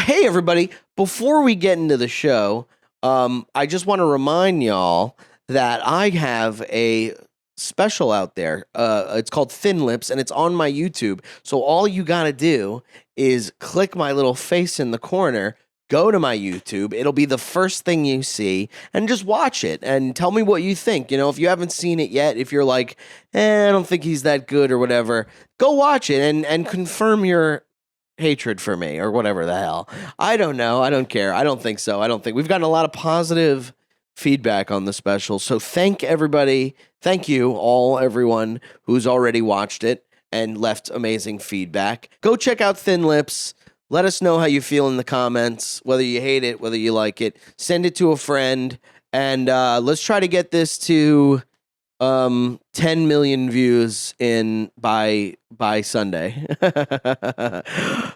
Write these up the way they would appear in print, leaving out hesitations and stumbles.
Hey, everybody. Before we get into the show, I just want to remind y'all that I have a special out there. It's called Thin Lips, and it's on my YouTube. So all you got to do is click my little face in the corner, go to my YouTube. It'll be the first thing you see, and just watch it and tell me what you think. You know, if you haven't seen it yet, if you're like, I don't think he's that good or whatever, go watch it and confirm your hatred for me or whatever the hell. I don't know. I don't care. I don't think so. I don't think we've gotten a lot of positive feedback on the special. So thank everybody. Thank you all, everyone who's already watched it and left amazing feedback. Go check out Thin Lips. Let us know how you feel in the comments, whether you hate it, whether you like it. Send it to a friend, and let's try to get this to 10 million views by Sunday.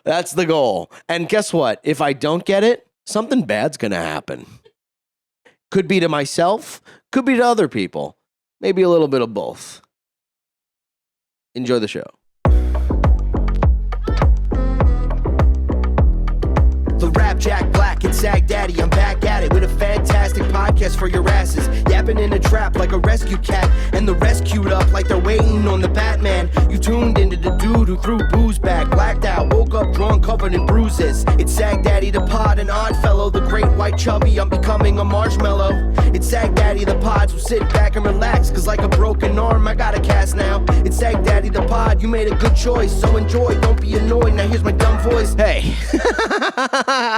That's the goal. And guess what? If I don't get it, something bad's going to happen. Could be to myself, could be to other people. Maybe a little bit of both. Enjoy the show. The Rap Jack Black and Sagdaddy, I'm back at it with a fantastic podcast for your asses. Yapping in a trap like a rescue cat, and the rescued up like they're waiting on the Batman. You tuned into the dude who threw booze back, blacked out, woke up drawn, covered in bruises. It's Sagdaddy the pod, an odd fellow, the great white chubby, I'm becoming a marshmallow. It's Sagdaddy the pod, so sit back and relax, cause like a broken arm, I got a cast now. It's Sagdaddy the pod, you made a good choice, so enjoy, don't be annoyed, now here's my dumb voice. Hey.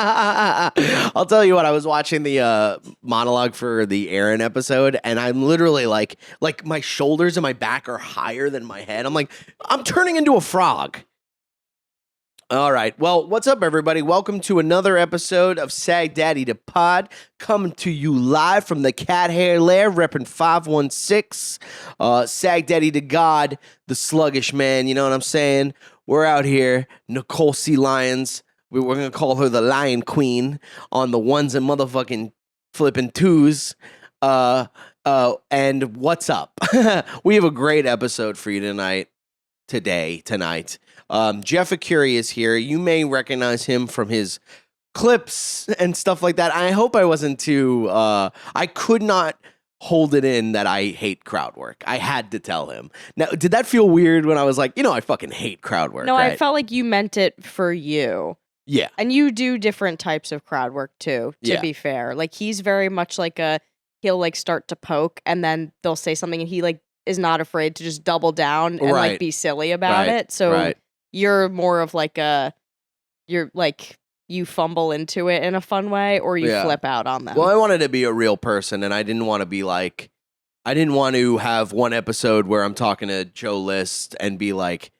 I'll tell you what, I was watching the monologue for the Aaron episode, and I'm literally like my shoulders and my back are higher than my head. I'm like, I'm turning into a frog. All right. Well, what's up, everybody? Welcome to another episode of Sagdaddy the Pod, coming to you live from the Cat Hair Lair, repping 516. Sagdaddy to God, the sluggish man. You know what I'm saying? We're out here. Nicole Lyons. We're going to call her the Lion Queen on the ones and motherfucking flipping twos. And what's up? We have a great episode for you tonight. Jeff Arcuri is here. You may recognize him from his clips and stuff like that. I hope I wasn't too... I could not hold it in that I hate crowd work. I had to tell him. Now, did that feel weird when I was like, I fucking hate crowd work? No, right? I felt like you meant it for you. Yeah. And you do different types of crowd work too, to be fair. Like he's very much like he'll like start to poke and then they'll say something and he like is not afraid to just double down and like be silly about it. So you're more of like you fumble into it in a fun way or you flip out on them. Well, I wanted to be a real person and I didn't want to be like, I didn't want to have one episode where I'm talking to Joe List and be like,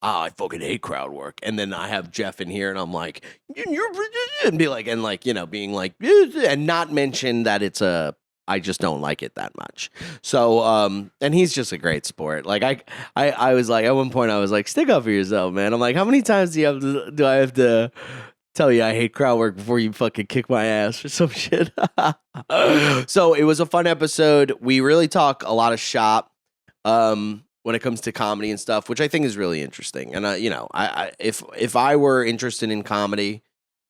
I fucking hate crowd work. And then I have Jeff in here and I'm like, and be like, and like, being like, and not mention that it's I just don't like it that much. So, and he's just a great sport. Like I was like, at one point I was like, stick up for yourself, man. I'm like, how many times do I have to tell you I hate crowd work before you fucking kick my ass or some shit? So it was a fun episode. We really talk a lot of shop. When it comes to comedy and stuff, which I think is really interesting. And if I were interested in comedy,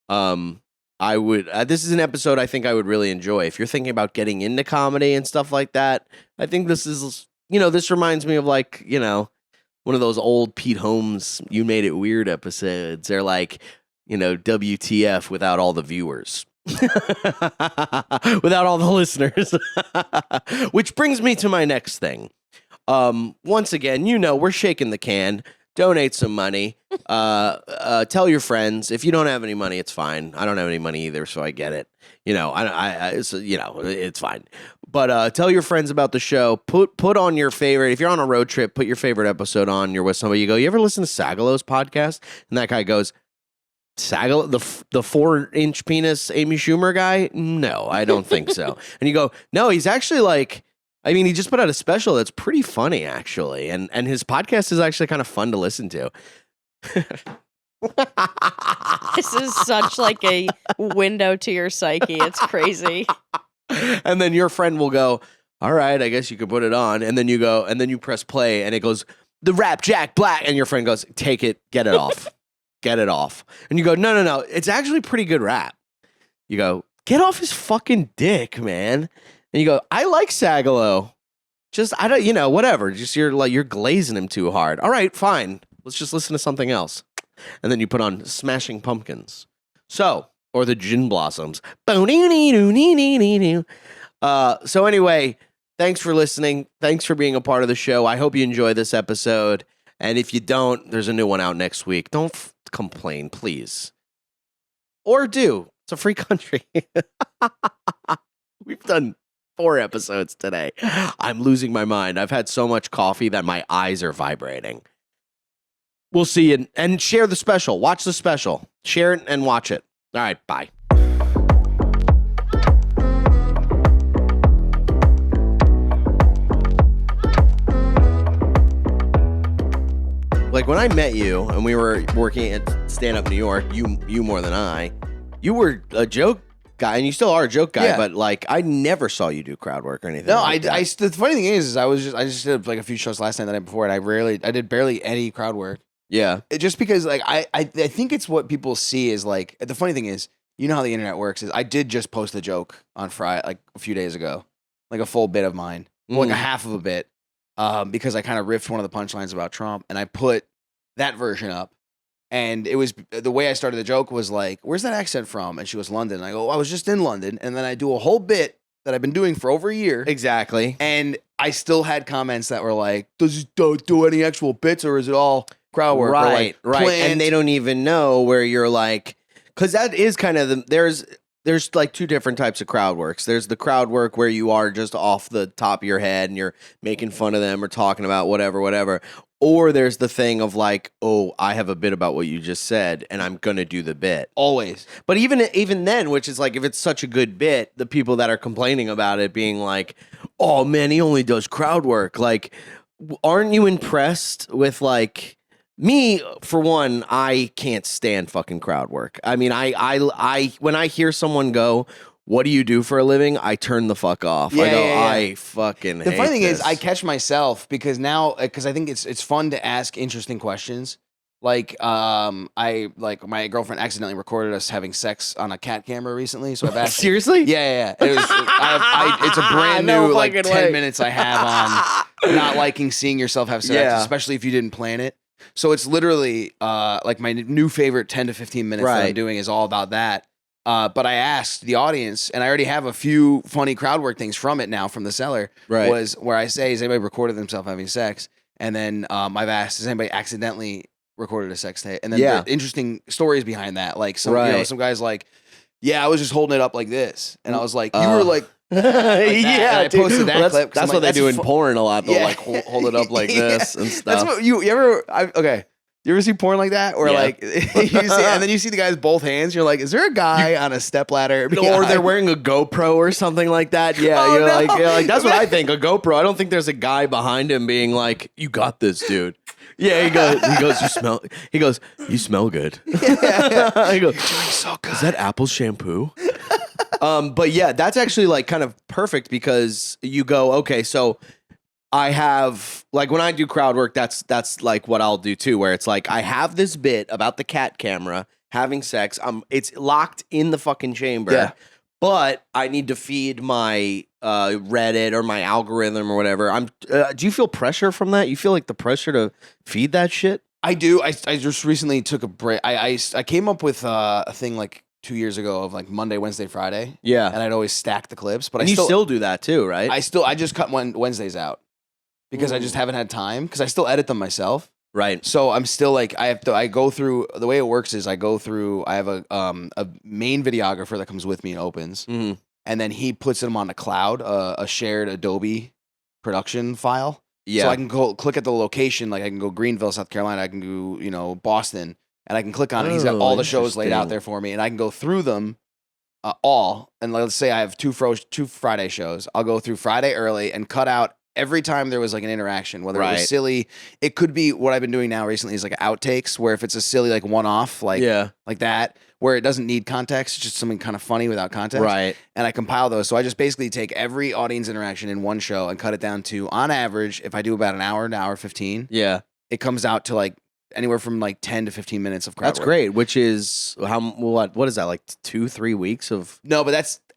I would. This is an episode I think I would really enjoy. If you're thinking about getting into comedy and stuff like that, I think this is. This reminds me of like one of those old Pete Holmes "You Made It Weird" episodes. They're like WTF without all the viewers. Without all the listeners. Which brings me to my next thing. Once again, we're shaking the can. Donate some money. Tell your friends. If you don't have any money, it's fine. I don't have any money either, so I get it. It's fine. But tell your friends about the show. Put on your favorite. If you're on a road trip, put your favorite episode on. You're with somebody. You go, you ever listen to Sagalow's podcast? And that guy goes, Sagalow, the 4-inch penis Amy Schumer guy? No, I don't think so. And you go, no, he's actually like. He just put out a special that's pretty funny, actually. And his podcast is actually kind of fun to listen to. This is such like a window to your psyche. It's crazy. And then your friend will go, all right, I guess you could put it on. And then you go, and then you press play, and it goes, the Rap Jack Black. And your friend goes, take it, get it off. get it off. And you go, no, it's actually pretty good rap. You go, get off his fucking dick, man. And you go, I like Sagalow. Just, I don't, whatever. Just you're glazing him too hard. All right, fine. Let's just listen to something else. And then you put on Smashing Pumpkins. Or the Gin Blossoms. So anyway, thanks for listening. Thanks for being a part of the show. I hope you enjoy this episode. And if you don't, there's a new one out next week. Don't complain, please. Or do. It's a free country. We've done 4 episodes today. I'm losing my mind. I've had so much coffee that my eyes are vibrating. We'll see you. And share the special. Watch the special. Share it and watch it. All right, bye. Like when I met you and we were working at Stand Up New York, you more than I, you were a joke guy and you still are a joke guy, but like I never saw you do crowd work or anything. No, like the funny thing is I just did like a few shows last night the night before, and I did barely any crowd work. Yeah, just because like I think it's what people see is like the funny thing is, you know how the internet works is I did just post a joke on Friday, like a few days ago, like a full bit of mine, like a half of a bit, because I kind of riffed one of the punchlines about Trump, and I put that version up, and it was the way I started the joke was like, "Where's that accent from?" And she was London. And I go, "I was just in London," and then I do a whole bit that I've been doing for over a year, exactly, and I still had comments that were like, "Does he do any actual bits, or is it all crowd work?" Right, or like right, and they don't even know where you're like. Because that is kind of there's like 2 different types of crowd works. There's the crowd work where you are just off the top of your head and you're making fun of them or talking about whatever. Or there's the thing of like, oh, I have a bit about what you just said and I'm going to do the bit. Always. But even then, which is like, if it's such a good bit, the people that are complaining about it being like, oh man, he only does crowd work. Like, aren't you impressed with like... Me, for one, I can't stand fucking crowd work. I mean, I when I hear someone go, "What do you do for a living?" I turn the fuck off. I go, I fucking hate The funny thing this. is, I catch myself because I think it's fun to ask interesting questions. Like, my girlfriend accidentally recorded us having sex on a cat camera recently, so I've asked. Seriously? Yeah. It was. It's a brand new like 10 minutes I have on not liking seeing yourself have sex, especially if you didn't plan it. So it's literally like my new favorite 10 to 15 minutes that I'm doing is all about that. But I asked the audience, and I already have a few funny crowd work things from it now from the cellar. Right. Was where I say, has anybody recorded themselves having sex? And then I've asked, has anybody accidentally recorded a sex tape? And then there are interesting stories behind that. Like some guys like, yeah, I was just holding it up like this. And I was like, you were like, yeah, I posted that clip. That's what they do in porn a lot. They'll like hold it up like this and stuff. That's what you ever. You ever see porn like that, or like you see, and then you see the guys both hands. You're like, is there a guy on a stepladder, or they're wearing a GoPro or something like that? Yeah, you're like that's what I think. A GoPro. I don't think there's a guy behind him being like, "You got this, dude." Yeah, he goes, you smell. He goes, you smell good. Yeah. He goes, so good. Is that Apple shampoo? But yeah, that's actually like kind of perfect because you go, okay, so I have like when I do crowd work, that's like what I'll do too, where it's like I have this bit about the cat camera having sex. It's locked in the fucking chamber. Yeah. But I need to feed my Reddit or my algorithm or whatever. Do you feel pressure from that? You feel like the pressure to feed that shit? I do. I just recently took a break. I came up with a thing like 2 years ago of like Monday, Wednesday, Friday. Yeah. And I'd always stack the clips. But you still do that too, right? I just cut Wednesdays out because I just haven't had time because I still edit them myself. Right. So I'm still like I go through the way it works is I have a main videographer that comes with me and opens, and then he puts them on the cloud, a shared Adobe production file. Yeah. So I can go click at the location, like I can go Greenville, South Carolina, I can go Boston, and I can click on it. He's got all the shows laid out there for me, and I can go through them all. And let's say I have two Friday shows. I'll go through Friday early and cut out. Every time there was like an interaction, whether it was silly, it could be what I've been doing now recently is like outtakes, where if it's a silly like one-off, like that, where it doesn't need context, it's just something kind of funny without context. Right. And I compile those. So I just basically take every audience interaction in one show and cut it down to, on average, if I do about an hour 15, yeah, it comes out to like anywhere from like 10 to 15 minutes of crowd That's work. great. Which is what is that, like 2-3 weeks of? No, but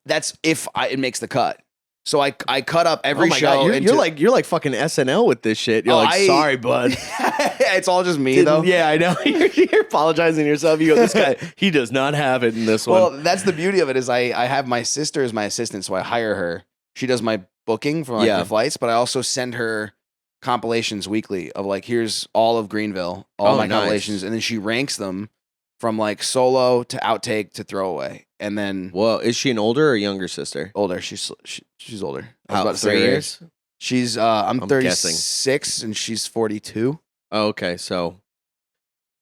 that's if it makes the cut. So I cut up every Oh my show. God, you're like fucking SNL with this shit. You're sorry, bud. It's all just me though. Yeah, I know. You're apologizing to yourself. You go, this guy, he does not have it in this one. Well, that's the beauty of it is I have my sister as my assistant, so I hire her. She does my booking for the flights, but I also send her compilations weekly of like, here's all of Greenville, all my compilations, and then she ranks them from like solo to outtake to throwaway. And then, well, is she an older or younger sister? Older. She's older. I was How, about to say 3 years? She's I'm 36 guessing. and she's 42. Oh, okay, so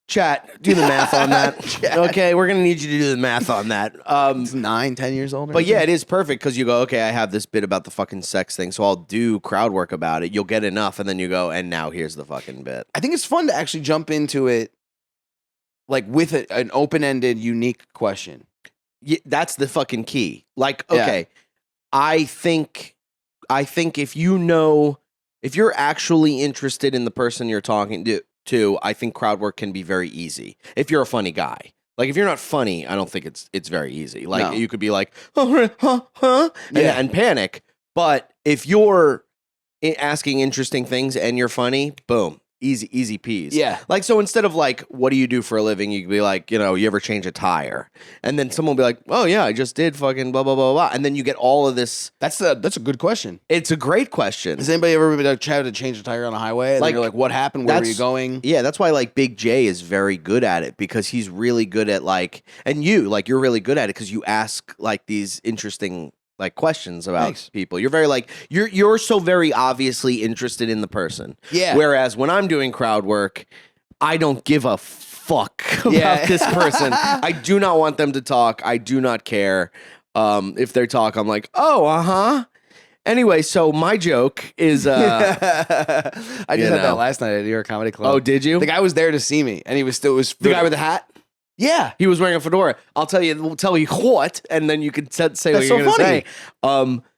chat, do the math on that. Okay, we're gonna need you to do the math on that. It's 9-10 years older. But yeah, it is perfect because you go, okay, I have this bit about the fucking sex thing, so I'll do crowd work about it. You'll get enough, and then you go, and now here's the fucking bit. I think it's fun to actually jump into it like with an open-ended, unique question. Yeah, that's the fucking key. Like, okay, I think if you're actually interested in the person you're talking to, I think crowd work can be very easy. If you're a funny guy. Like, if you're not funny, I don't think it's very easy. Like, you could be like, and panic. But if you're asking interesting things and you're funny, boom. Easy peas. Yeah. Like, so instead of like, what do you do for a living? You could be like, you ever change a tire? And then someone will be like, oh yeah, I just did fucking blah, blah, blah, blah. And then you get all of this. That's a good question. It's a great question. Has anybody ever been tried to change a tire on the highway? And you're like, what happened? Where were you going? Yeah, that's why like Big J is very good at it because he's really good at like, and you're really good at it because you ask like these interesting like questions about people. You're very like you're so very obviously interested in the person. Yeah. Whereas when I'm doing crowd work, I don't give a fuck about this person. I do not want them to talk. I do not care. If they talk, I'm like, oh, Anyway, so my joke is I just had that last night at New York Comedy Club. Oh, did you? The guy was there to see me, and he was the guy with the hat. Yeah, he was wearing a fedora. We'll tell you what, and then you can say what you're going to say.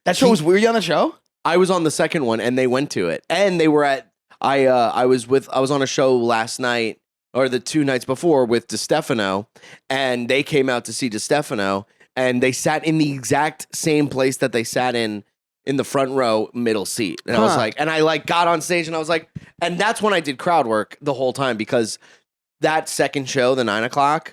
That show was. Were you on the show? I was on the second one, and they went to it, and they were at. I was on a show last night or the 2 nights before with DeStefano, and they came out to see DeStefano, and they sat in the exact same place that they sat in the front row, middle seat, and I was like, and I like got on stage, and I was like, and that's when I did crowd work the whole time because. That second show, the 9 o'clock,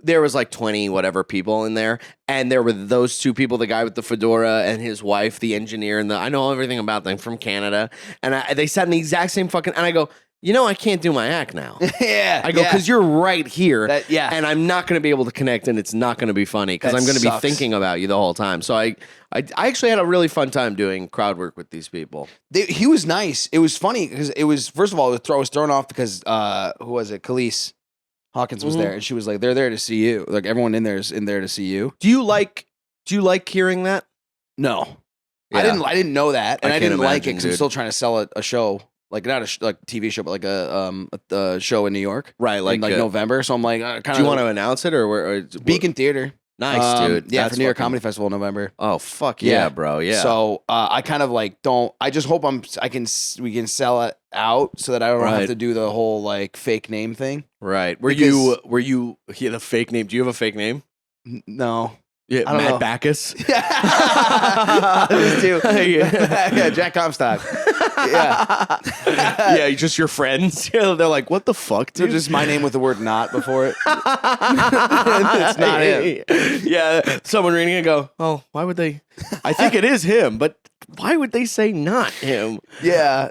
there was like 20 whatever people in there, and there were those 2 people, the guy with the fedora and his wife, the engineer, and I know everything about them from Canada, and they sat in the exact same fucking, and I go, I can't do my act now. Yeah. I go, because you're right here, and I'm not going to be able to connect, and it's not going to be funny, because I'm going to be thinking about you the whole time. So I actually had a really fun time doing crowd work with these people. He was nice. It was funny, because it was, first of all, I was thrown off because, who was it? Khalees Hawkins was there, and she was like, they're there to see you. Like, everyone in there is in there to see you. Do you like hearing that? No. Yeah. I didn't know that, and I didn't like it because I'm dude. still trying to sell a show. Like, not a like TV show, but like a show in New York. Right, like November. So I'm like, kind of. Do you want to announce it or Beacon Theater? Nice, dude. Yeah, for New York Comedy Festival in November. Oh, fuck yeah, bro. Yeah. So I kind of like I just hope we can sell it out so that I don't have to do the whole like fake name thing. Right. Were you the fake name? Do you have a fake name? No. Yeah, I don't Matt know. Backus. This too. Yeah, Jack Comstock. Yeah. Yeah, just your friends. They're like, what the fuck, dude? Just my name with the word "not" before it. It's not him. Yeah, someone reading it go, oh, why would they? I think it is him, but why would they say not him? Yeah.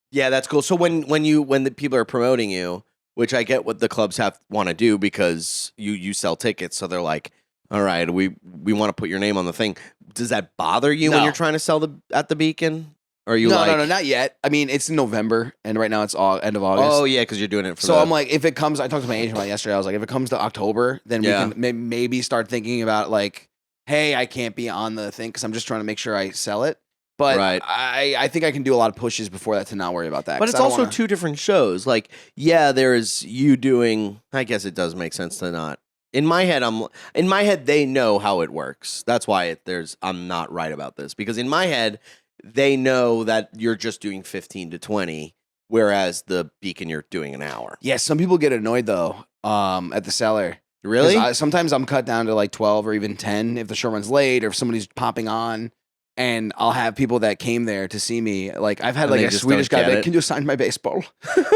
Yeah, that's cool. So when the people are promoting you, which I get what the clubs want to do because you sell tickets, so they're like, all right, we want to put your name on the thing. Does that bother you when you're trying to sell at the Beacon? Or are you no, not yet. I mean, it's in November, and right now it's end of August. Oh, yeah, because you're doing it for I'm like, if it comes, I talked to my agent about it yesterday. I was like, if it comes to October, then we can maybe start thinking about like, hey, I can't be on the thing because I'm just trying to make sure I sell it. But I think I can do a lot of pushes before that to not worry about that. But it's also 2 different shows. Like, yeah, there is you doing, I guess it does make sense to not. In my head, they know how it works. That's why I'm not right about this. Because in my head, they know that you're just doing 15 to 20 whereas the Beacon you're doing an hour. Yeah, some people get annoyed though at the cellar. Really? Sometimes I'm cut down to like 12 or even 10 if the show runs late or if somebody's popping on. And I'll have people that came there to see me. Like I've had like a Swedish guy like, can you sign my baseball?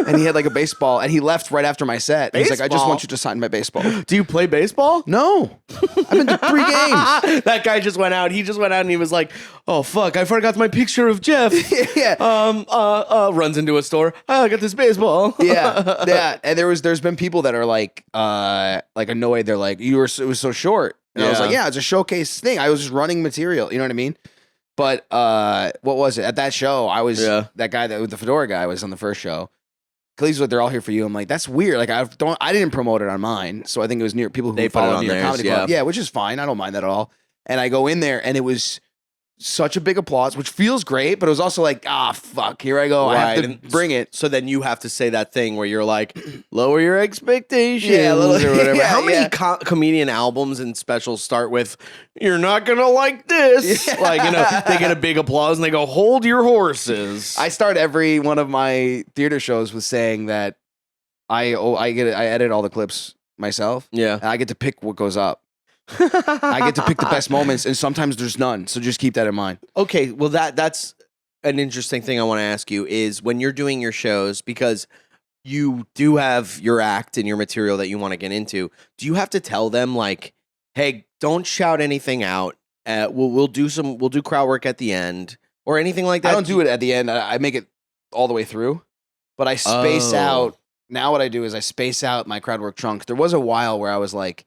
And he had like a baseball and he left right after my set. He's like, I just want you to sign my baseball. Do you play baseball? No. I've been to 3 games. That guy just went out. He just went out and he was like, oh fuck, I forgot my picture of Jeff. Yeah. Runs into a store. Oh, I got this baseball. Yeah. And there's been people that are like annoyed. They're like, it was so short. And I was like, yeah, it's a showcase thing. I was just running material. You know what I mean? But what was it? At that show, I was that guy that with the Fedora guy was on the first show. Cleve's like, they're all here for you. I'm like, that's weird. Like I didn't promote it on mine, so I think it was near people who followed me at Comedy Club. Yeah, which is fine. I don't mind that at all. And I go in there, and it was such a big applause, which feels great, but it was also like, fuck, here I go. Right. I have to bring it. So then you have to say that thing where you're like, lower your expectations or whatever. Yeah, How many comedian albums and specials start with, you're not going to like this? Yeah. Like, they get a big applause and they go, hold your horses. I start every one of my theater shows with saying that I edit all the clips myself. Yeah. And I get to pick what goes up. I get to pick the best moments, and sometimes there's none. So just keep that in mind. Okay, well that's an interesting thing I want to ask you is when you're doing your shows, because you do have your act and your material that you want to get into. Do you have to tell them like, hey, don't shout anything out? We'll do crowd work at the end or anything like that. I don't do it at the end. I make it all the way through, but I space out. Now what I do is I space out my crowd work chunks. There was a while where I was like.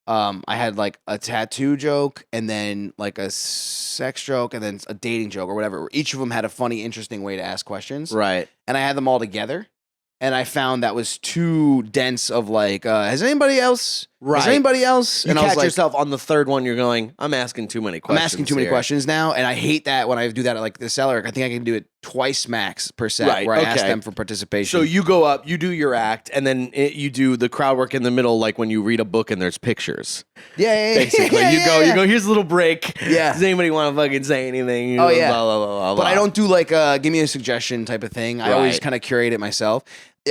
I had like a tattoo joke and then like a sex joke and then a dating joke or whatever. Each of them had a funny, interesting way to ask questions. Right. And I had them all together. And I found that was too dense of like, has anybody else? Right. Has anybody else? You and catch I was like, yourself on the third one, you're going, I'm asking too many questions. I'm asking too many questions now. And I hate that when I do that at like the cellar. I think I can do it twice max per set where I ask them for participation. So you go up, you do your act, and then you do the crowd work in the middle, like when you read a book and there's pictures. Yeah. Basically, you go, here's a little break. Yeah. Does anybody want to fucking say anything? Oh, yeah. Blah, blah, blah, blah, but I don't do like give me a suggestion type of thing. I always kind of curate it myself.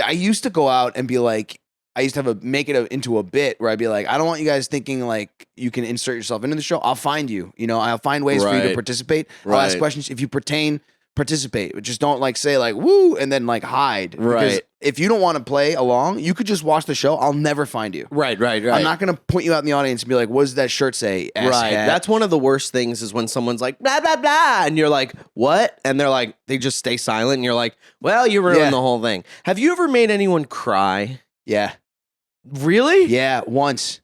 I used to go out and be like, I used to make it into a bit where I'd be like, I don't want you guys thinking like you can insert yourself into the show. I'll find you. I'll find ways for you to participate. I'll ask questions. If you participate. But just don't like say like woo and then like hide. Because if you don't want to play along, you could just watch the show. I'll never find you. Right. I'm not gonna point you out in the audience and be like, what does that shirt say? Right. That's one of the worst things is when someone's like blah blah blah and you're like, what? And they're like, they just stay silent and you're like, well, you ruined the whole thing. Have you ever made anyone cry? Yeah. Really? Yeah, once.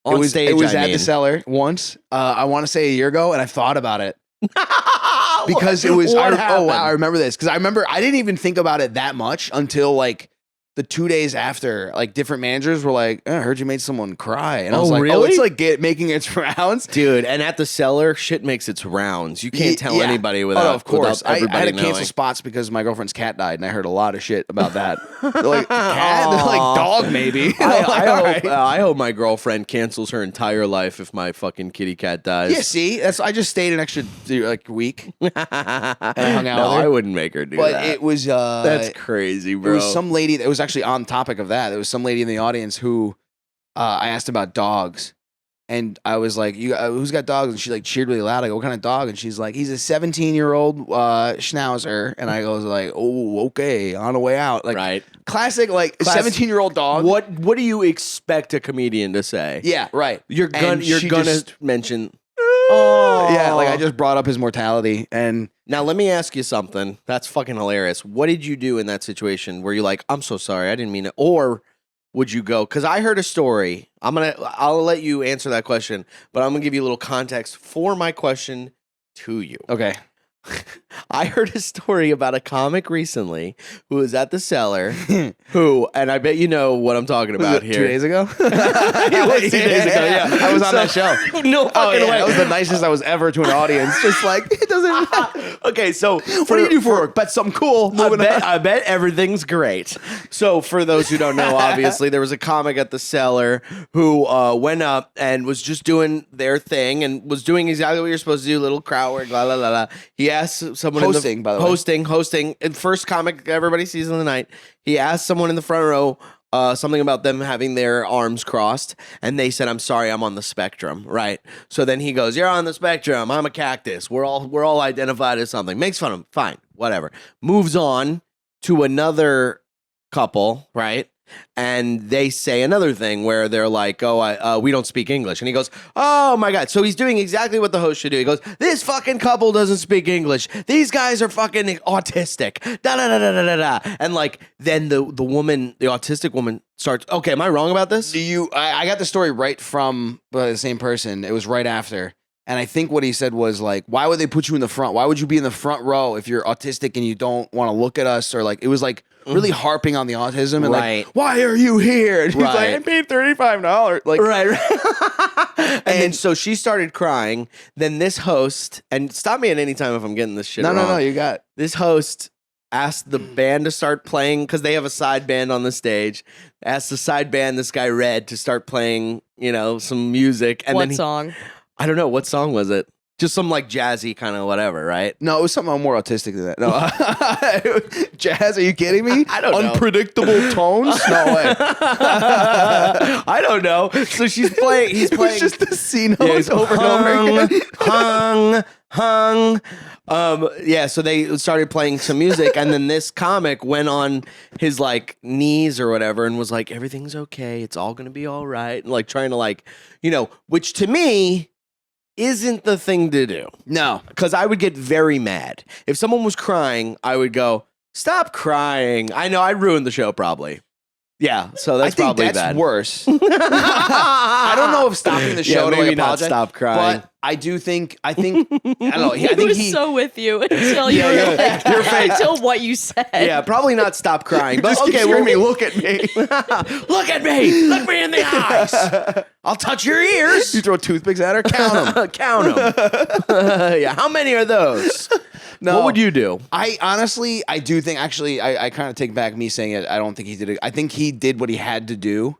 On stage, it was at the cellar once. I want to say a year ago, and I thought about it. Because it was, I remember this. Because I didn't even think about it that much until like the 2 days after, like different managers were like, I heard you made someone cry. And I was like, really? Oh, it's like making its rounds. Dude, and at the cellar, shit makes its rounds. You can't tell anybody without, of course. Without everybody I had to cancel knowing. spots because my girlfriend's cat died, and I heard a lot of shit about that. They're like, cat? They're like, dog maybe. I hope my girlfriend cancels her entire life if my fucking kitty cat dies. Yeah, see? I just stayed an extra week. And I hung out with her. I wouldn't make her do that. But it was... that's crazy, bro. It was some lady that was actually on topic of that. There was some lady in the audience who I asked about dogs. And I was like, who's got dogs? And she like cheered really loud. I go, what kind of dog? And she's like, he's a 17-year-old schnauzer. And I goes like, oh, okay, on the way out. Like, classic, like 17-year-old dog. What do you expect a comedian to say? Yeah, right. You're gonna mention. Oh, yeah. Like I just brought up his mortality. And now let me ask you something. That's fucking hilarious. What did you do in that situation? Were you like, I'm so sorry, I didn't mean it, or would you go? Because I heard a story. I'll let you answer that question, but I'm gonna give you a little context for my question to you. Okay. I heard a story about a comic recently who was at the cellar and I bet you know what I'm talking about here. 2 days ago? It was 2 days ago, yeah. I was on that show. No fucking way. That was the nicest I was ever to an audience. Just like, it doesn't... Okay, so... what do you do for work? Bet something cool. I bet everything's great. So for those who don't know, obviously, there was a comic at the cellar who went up and was just doing their thing and was doing exactly what you're supposed to do, little crowd work, la la la la. He he asks someone Hosting, by the way. Hosting. And first comic everybody sees in the night. He asked someone in the front row something about them having their arms crossed, and they said, "I'm sorry, I'm on the spectrum." Right. So then he goes, "You're on the spectrum. I'm a cactus. We're all identified as something." Makes fun of him. Fine, whatever. Moves on to another couple, right? And they say another thing where they're like, "Oh, we don't speak English." And he goes, "Oh my God." So he's doing exactly what the host should do. He goes, "This fucking couple doesn't speak English. These guys are fucking autistic." Da da da da da da da. And like, then the woman, the autistic woman starts, "Okay, am I wrong about this?" I got the story right from the same person. It was right after. And I think what he said was like, why would they put you in the front? Why would you be in the front row if you're autistic and you don't want to look at us? Or like, it was like really harping on the autism and like, why are you here? And he's like, I paid $35. Like, right. And then so she started crying. Then this host, and stop me at any time if I'm getting this shit wrong. No, you got this host asked the band to start playing because they have a side band on the stage. Asked the side band, this guy Red, to start playing, some music. And what song? I don't know. What song was it? Just some like jazzy kind of whatever, right? No, it was something more autistic than that. No, jazz? Are you kidding me? I don't know. Unpredictable tones? No way. I don't know. So she's playing. He's playing. It was just the C notes over and over again. Hung. So they started playing some music, and then this comic went on his like knees or whatever, and was like, "Everything's okay. It's all gonna be all right." And like trying to like, which to me isn't the thing to do. No, because I would get very mad if someone was crying. I would go, "Stop crying." I know I'd ruin the show probably. Yeah, so that's probably that's bad. Worse. I don't know if stopping the show to maybe apologize, not stop crying. but I think I don't know. I think was so with you until you were like, your face. until what you said. Yeah, probably not stop crying. But Just okay, keep screaming, look at me. Look at me. Look me in the eyes. I'll touch your ears. You throw toothpicks at her, count them. Count them. Yeah, how many are those? No, what would you do? I honestly, I do think, actually, I kind of take back me saying it. I don't think he did it. I think he did what he had to do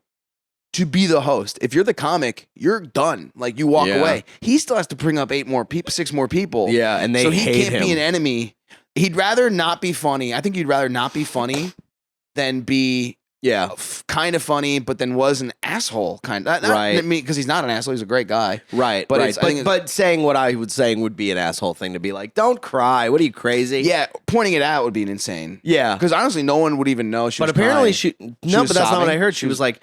to be the host. If you're the comic, you're done. Like, you walk away. He still has to bring up 6 more people. Yeah, and they hate him. So he can't be an enemy. He'd rather not be funny. I think he'd rather not be funny than be kind of funny, but then was an asshole kind of. Not me, because he's not an asshole. He's a great guy. Right, but but saying what I would saying would be an asshole thing to be like, "Don't cry. What are you, crazy?" Yeah, pointing it out would be insane. Yeah, because honestly, no one would even know she was apparently crying. But that's not what I heard. She was like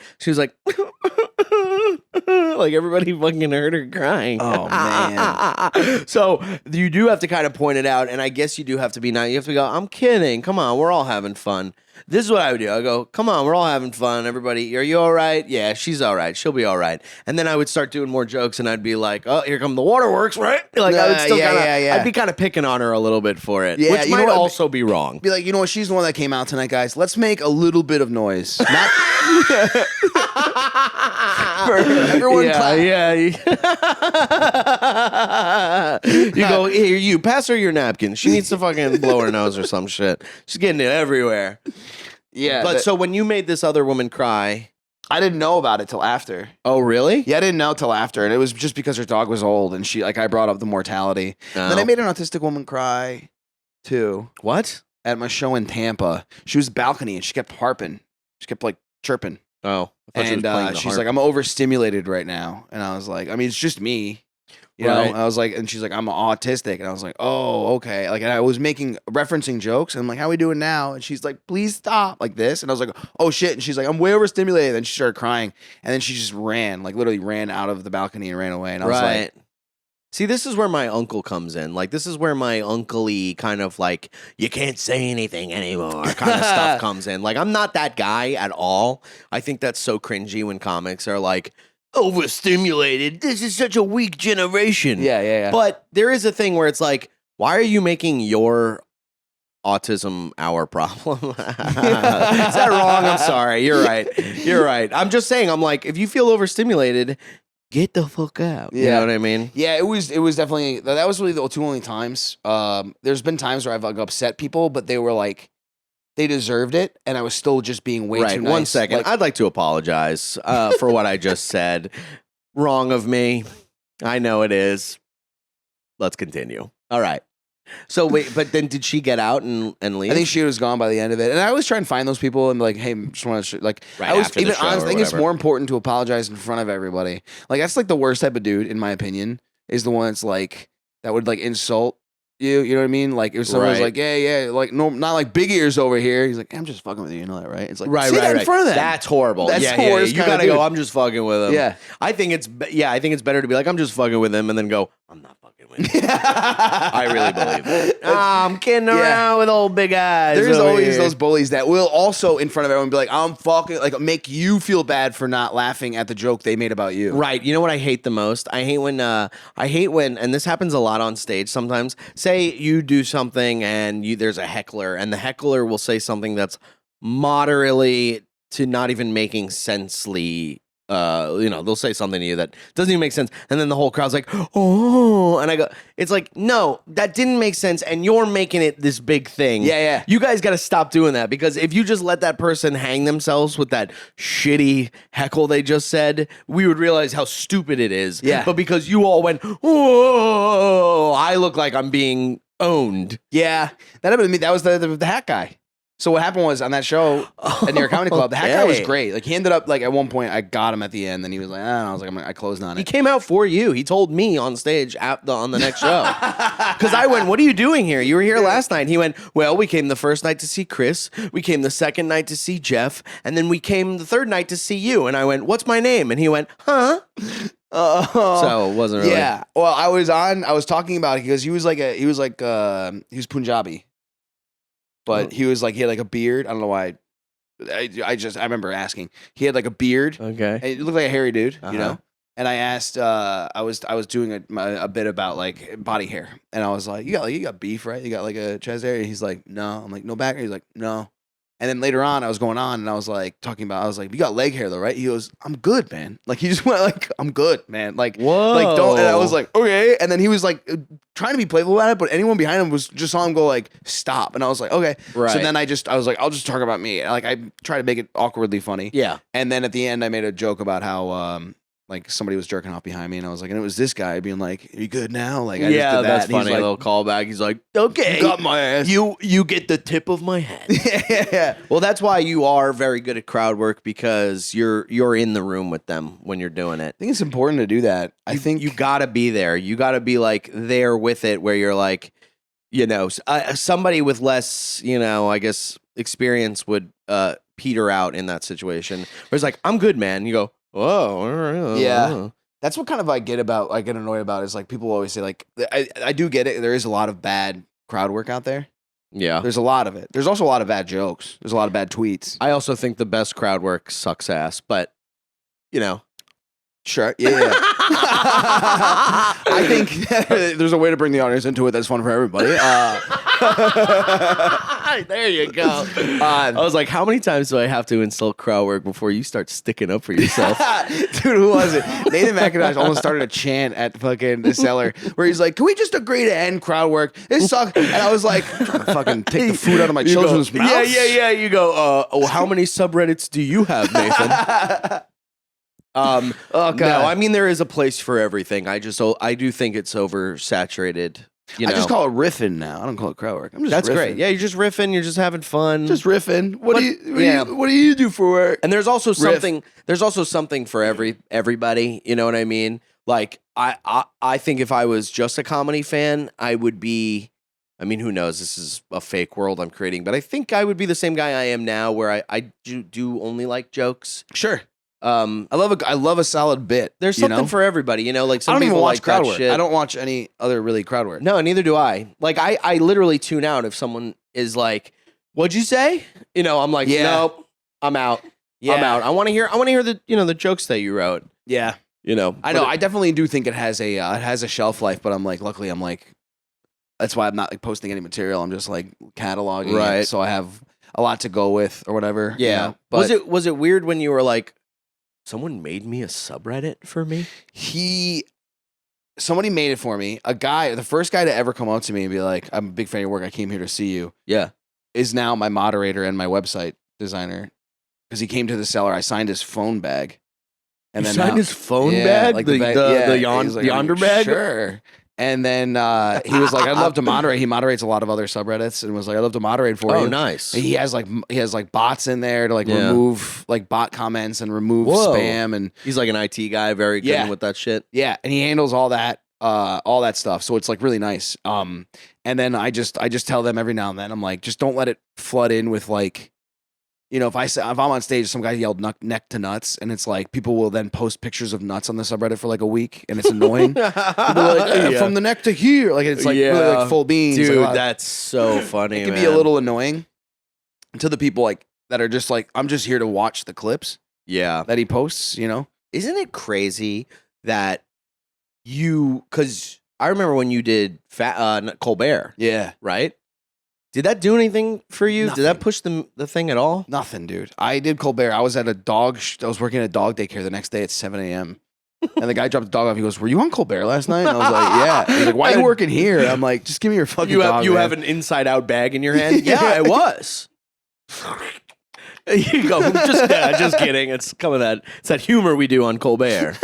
like everybody fucking heard her crying. Oh man. So you do have to kind of point it out, and I guess you do have to be nice. You have to go, "I'm kidding. Come on, we're all having fun." This is what I would do. I go, "Come on, we're all having fun. Everybody, are you all right? Yeah, she's all right. She'll be all right." And then I would start doing more jokes, and I'd be like, "Oh, here come the waterworks, right?" Like I would still I'd be kind of picking on her a little bit for it, which might also be wrong. Be like, "You know what? She's the one that came out tonight, guys. Let's make a little bit of noise." Not for everyone. You go, "Here, you pass her your napkin. She needs to fucking blow her nose or some shit. She's getting it everywhere." Yeah. But so when you made this other woman cry, I didn't know about it till after. Oh, really? Yeah, I didn't know till after, and it was just because her dog was old, and I brought up the mortality. Oh. Then I made an autistic woman cry too. What? At my show in Tampa, she was balcony, and she kept harping. She kept like chirping. Oh, and she's like, "I'm overstimulated right now," and I was like, "I mean, it's just me." You know, I was like, and she's like, "I'm autistic," and I was like, "Oh, okay." Like, and I was referencing jokes, and I'm like, "How we doing now?" And she's like, "Please stop," like this, and I was like, "Oh shit!" And she's like, "I'm way overstimulated," and she started crying, and then she just ran, like literally ran out of the balcony and ran away, and I was like, see, this is where my uncle comes in. Like, this is where my uncle-y kind of like, you can't say anything anymore kind of stuff comes in. Like, I'm not that guy at all. I think that's so cringy when comics are like, overstimulated. This is such a weak generation. Yeah. But there is a thing where it's like, why are you making your autism our problem? Is that wrong? I'm sorry. You're right. I'm just saying, I'm like, if you feel overstimulated, get the fuck out. You know what I mean? Yeah, it was definitely, that was really the two only times. There's been times where I've like upset people, but they were like, they deserved it, and I was still just being way too nice. 1 second. I'd like to apologize for what I just said. Wrong of me. I know it is. Let's continue. All right. So wait, but then did she get out and leave? I think she was gone by the end of it. And I always try and find those people and be like, hey, just want to like. Right I always after the show honestly or think it's whatever. more important to apologize in front of everybody. Like that's like the worst type of dude, in my opinion, is the one that's like that would like insult you. You know what I mean? Like if someone was Right. like, yeah, like no, not like big ears over here. He's like, I'm just fucking with you. You know that, right? It's like right, say right, that in right. front of them. That's horrible. That's yeah, the yeah, worst You kind of gotta go. dude. I'm just fucking with him. Yeah. I think it's better to be like I'm just fucking with him, and then go I'm not fucking with him. I really believe that. I'm kidding around with old big eyes. There's over always here. those bullies that will also in front of everyone be like, I'm fucking like make you feel bad for not laughing at the joke they made about you. Right. You know what I hate the most? I hate when, and this happens a lot on stage sometimes. Say you do something and there's a heckler, and the heckler will say something that's moderately to not even making sensely. They'll say something to you that doesn't even make sense, and then the whole crowd's like, "Oh!" And I go, "It's like, no, that didn't make sense, and you're making it this big thing." Yeah. You guys got to stop doing that, because if you just let that person hang themselves with that shitty heckle they just said, we would realize how stupid it is. Yeah. But because you all went, "Whoa!" I look like I'm being owned. Yeah. That happened to me. That was the hat guy. So what happened was on that show at New York Comedy Club, the hat guy was Okay. great. Like he ended up like at one point I got him at the end, and he was like, I was like, I closed on He it. came out for you. He told me on stage on the next show. Because I went, "What are you doing here? You were here last night." And he went, "Well, we came the first night to see Chris. We came the second night to see Jeff. And then we came the third night to see you." And I went, "What's my name?" And he went, "Huh?" So it wasn't really. Yeah. Well, I was talking about it because he was Punjabi. But he was like, he had like a beard. I don't know why. I remember asking. He had like a beard. Okay. And it looked like a hairy dude, you Uh-huh. know? And I asked, I was doing a bit about like body hair. And I was like, you got beef, right? You got like a chest hair? And he's like, no. I'm like, no back hair? He's like, no. And then later on, I was going on and I was like, you got leg hair though, right? He goes, I'm good, man. Like he just went like, I'm good, man. Like, Whoa. like don't. And I was like, okay. And then he was like trying to be playful about it, but anyone behind him was just saw him go like, stop. And I was like, okay. Right. So then I was like, I'll just talk about me. Like I try to make it awkwardly funny. Yeah. And then at the end, I made a joke about how like somebody was jerking off behind me, and I was like, and it was this guy being like, "Are you good now?" Like, I just did that. That's And he's funny. like, A little callback. He's like, "Okay, "You got my ass." You get the tip of my hat." Yeah. Well, that's why you are very good at crowd work, because you're in the room with them when you're doing it. I think it's important to do that. I think you got to be there. You got to be like there with it, where you're like, somebody with less, I guess experience would peter out in that situation. Where it's like, "I'm good, man." You go, "Whoa, all right, Yeah. That's what kind of I get annoyed about is like people always say like I do get it. There is a lot of bad crowd work out there. Yeah. There's a lot of it. There's also a lot of bad jokes. There's a lot of bad tweets. I also think the best crowd work sucks ass, but Sure. Yeah. I think there's a way to bring the audience into it that's fun for everybody. There you go. I was like, how many times do I have to insult crowd work before you start sticking up for yourself? Dude, who was it? Nathan McIntosh almost started a chant at fucking the cellar where he's like, "Can we just agree to end crowd work? This sucks." And I was like, I'm trying to fucking take the food out of my children's mouths. Yeah. You go, how many subreddits do you have, Nathan? Oh God. No, I mean, there is a place for everything. I do think it's oversaturated. I just call it riffing now. I don't call it crowd work. I'm just That's riffing. great. Yeah, you're just riffing. You're just having fun. Just riffing. What yeah. do you do for work? And there's also something. There's also something for everybody. You know what I mean? Like I think if I was just a comedy fan, I would be. I mean, who knows? This is a fake world I'm creating, but I think I would be the same guy I am now, where I do only like jokes. Sure. I love a solid bit. There's something for everybody. Like some I don't people even watch like crowd that work. shit. I don't watch any other really crowd work. No, neither do I. Like I literally tune out if someone is like, "What'd you say?" I'm like, Yeah. "Nope, I'm out. Yeah. I'm out. I want to hear the the jokes that you wrote." Yeah. I know. I definitely do think it has a shelf life, but I'm like, luckily, I'm like, that's why I'm not like posting any material. I'm just like cataloging Right. it, so I have a lot to go with or whatever. Yeah. But Was it weird when you were like, someone made me a subreddit for me? somebody made it for me. The first guy to ever come up to me and be like, "I'm a big fan of your work. I came here to see you." Yeah. Is now my moderator and my website designer because he came to the cellar. I signed his phone bag. And then signed his phone bag, like the bag, yonder bag. Sure. And then he was like, "I'd love to moderate." He moderates a lot of other subreddits, and was like, "I'd love to moderate for you." Oh, nice. And he has like bots in there to like remove like bot comments and remove spam, and he's like an IT guy, very good with that shit. Yeah, and he handles all that stuff. So it's like really nice. And then I just tell them every now and then, I'm like, just don't let it flood in with like, you know, if I'm on stage, some guy yelled neck to nuts, and it's like people will then post pictures of nuts on the subreddit for like a week, and it's annoying. People are like, hey, from the neck to here, like it's like really like full beans. Dude, like, that's so funny. It can be a little annoying to the people like that are just like, I'm just here to watch the clips. Yeah, that he posts. You know, isn't it crazy that because I remember when you did Colbert. Yeah, right. Did that do anything for you? Nothing. Did that push the thing at all? Nothing, dude. I did Colbert. I was at I was working at a dog daycare the next day at 7 a.m. And the guy dropped the dog off. He goes, "Were you on Colbert last night?" And I was like, "Yeah." He's like, "Why are you working here?" I'm like, "Just give me your fucking dog." You have an inside out bag in your hand? Yeah, I was. You go, just kidding. It's it's that humor we do on Colbert.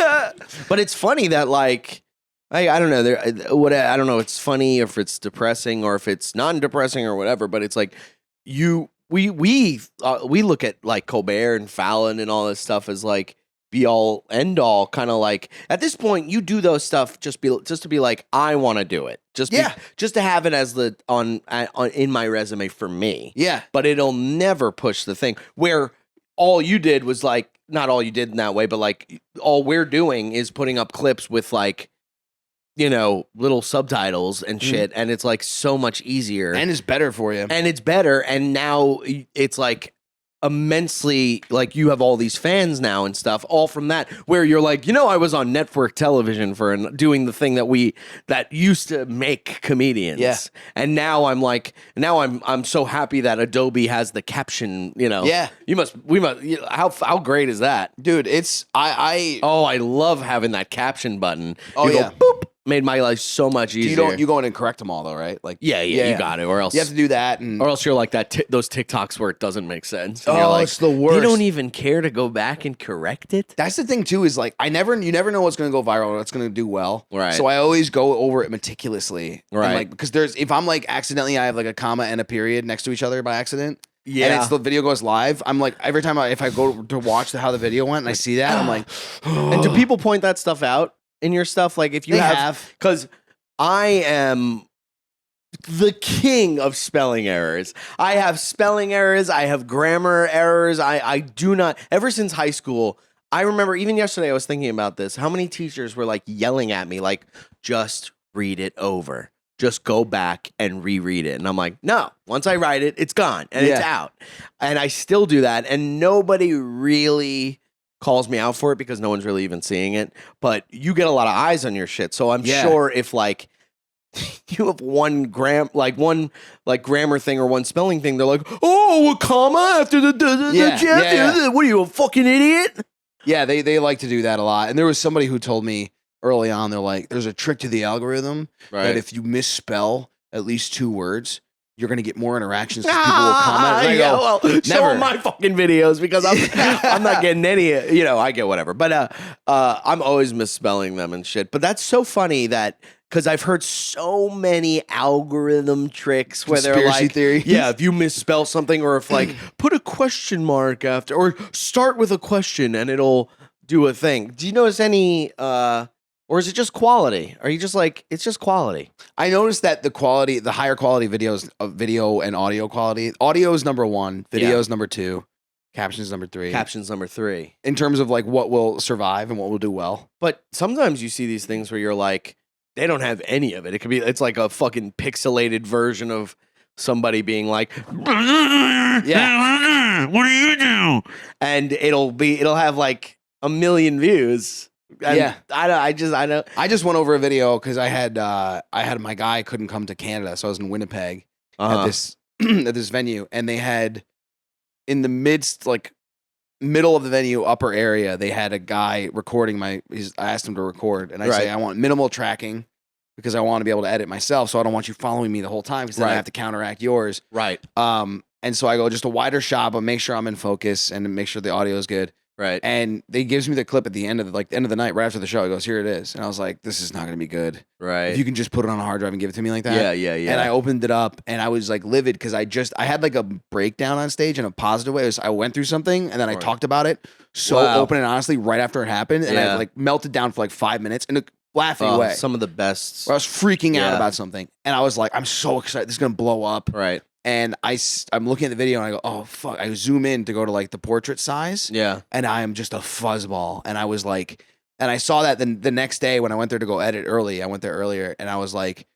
But it's funny that like I don't know. I don't know. It's funny if it's depressing or if it's non-depressing or whatever. But it's like we look at like Colbert and Fallon and all this stuff as like be all end all, kind of like at this point you do those stuff just to be like, I want to do it, just to have it as the on in my resume for me. Yeah, but it'll never push the thing where all you did was like, not all you did in that way, but like all we're doing is putting up clips with like, you know, little subtitles and shit, and it's like so much easier, and it's better for you, and it's better, and now it's like immensely like you have all these fans now and stuff, all from that. Where you're like, you know, I was on network television for doing the thing that used to make comedians, and now I'm like, I'm so happy that Adobe has the caption. You know, we must. How great is that, dude? It's I love having that caption button. Oh, you go, boop. Made my life so much easier. You go in and correct them all though, right? Like you got it, or else you have to do that, or else you're like that. Those TikToks where it doesn't make sense. And you're like, it's the worst. You don't even care to go back and correct it. That's the thing too. Is like you never know what's going to go viral or what's going to do well. Right. So I always go over it meticulously. Right. And like because if I'm like accidentally I have like a comma and a period next to each other by accident. Yeah. And the video goes live. I'm like every time if I go to watch how the video went and I see that, I'm like, and do people point that stuff out in your stuff? Like if you have, because I am the king of spelling errors. I have spelling errors. I have grammar errors. I do not, ever since high school, I remember even yesterday I was thinking about this. How many teachers were like yelling at me, like, just read it over. Just go back and reread it. And I'm like, no, once I write it, it's gone and it's out. And I still do that. And nobody really calls me out for it because no one's really even seeing it. But you get a lot of eyes on your shit. So I'm sure if like you have one grammar thing or one spelling thing, they're like, oh, a comma after the what are you, a fucking idiot? Yeah, they like to do that a lot. And there was somebody who told me early on, they're like, there's a trick to the algorithm that if you misspell at least 2 words, you're going to get more interactions because people will comment. And I go, show them my fucking videos because I'm not getting any, you know, I get whatever. But I'm always misspelling them and shit. But that's so funny that, because I've heard so many algorithm tricks where they're like, theory. Yeah, if you misspell something or if like put a question mark after or start with a question and it'll do a thing. Do you notice any, or is it just quality? Are you just like, it's just quality? I noticed that the higher quality videos of video and audio quality, audio is number 1, video is number 2, captions number 3. Captions number 3. In terms of like what will survive and what will do well. But sometimes you see these things where you're like, they don't have any of it. It's like a fucking pixelated version of somebody being like, yeah, what do you do? And it'll have like 1 million views. And I just went over a video because I had my guy couldn't come to Canada, so I was in Winnipeg at this at this venue, and they had in the middle of the venue, upper area, they had a guy recording I asked him to record, and I say I want minimal tracking because I want to be able to edit myself, so I don't want you following me the whole time because then I have to counteract yours. Right. And so I go just a wider shot, but make sure I'm in focus and make sure the audio is good. Right. And they gives me the clip at the end of the end of the night, right after the show. He goes, "Here it is," and I was like, "This is not going to be good." Right. If you can just put it on a hard drive and give it to me like that. Yeah. And I opened it up and I was like livid because I had like a breakdown on stage in a positive way. I went through something and then I talked about it so open and honestly right after it happened, and I like melted down for like 5 minutes and laughing away. Some of the best. I was freaking out about something, and I was like, I'm so excited. This is gonna blow up. Right. And I'm looking at the video and I go, oh fuck! I zoom in to go to like the portrait size. Yeah. And I am just a fuzzball. And I was like, and I saw that the next day when I went there to go edit early. I went there earlier and I was like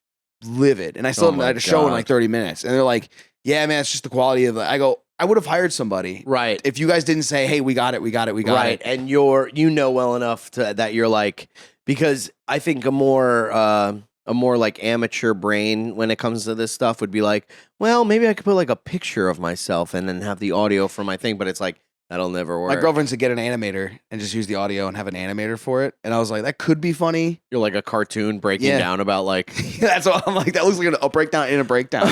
livid. And I still had a show in like 30 minutes. And they're like, yeah, man, it's just the quality of it. I go, I would have hired somebody. Right. If you guys didn't say, hey, we got it. Right. And you know well enough that you're like, because I think a more like amateur brain when it comes to this stuff would be like, well, maybe I could put like a picture of myself and then have the audio for my thing, but it's like, that'll never work. My girlfriend said get an animator and just use the audio and have an animator for it. And I was like, that could be funny. You're like a cartoon breaking down about like... That's what I'm like, that looks like a breakdown in a breakdown.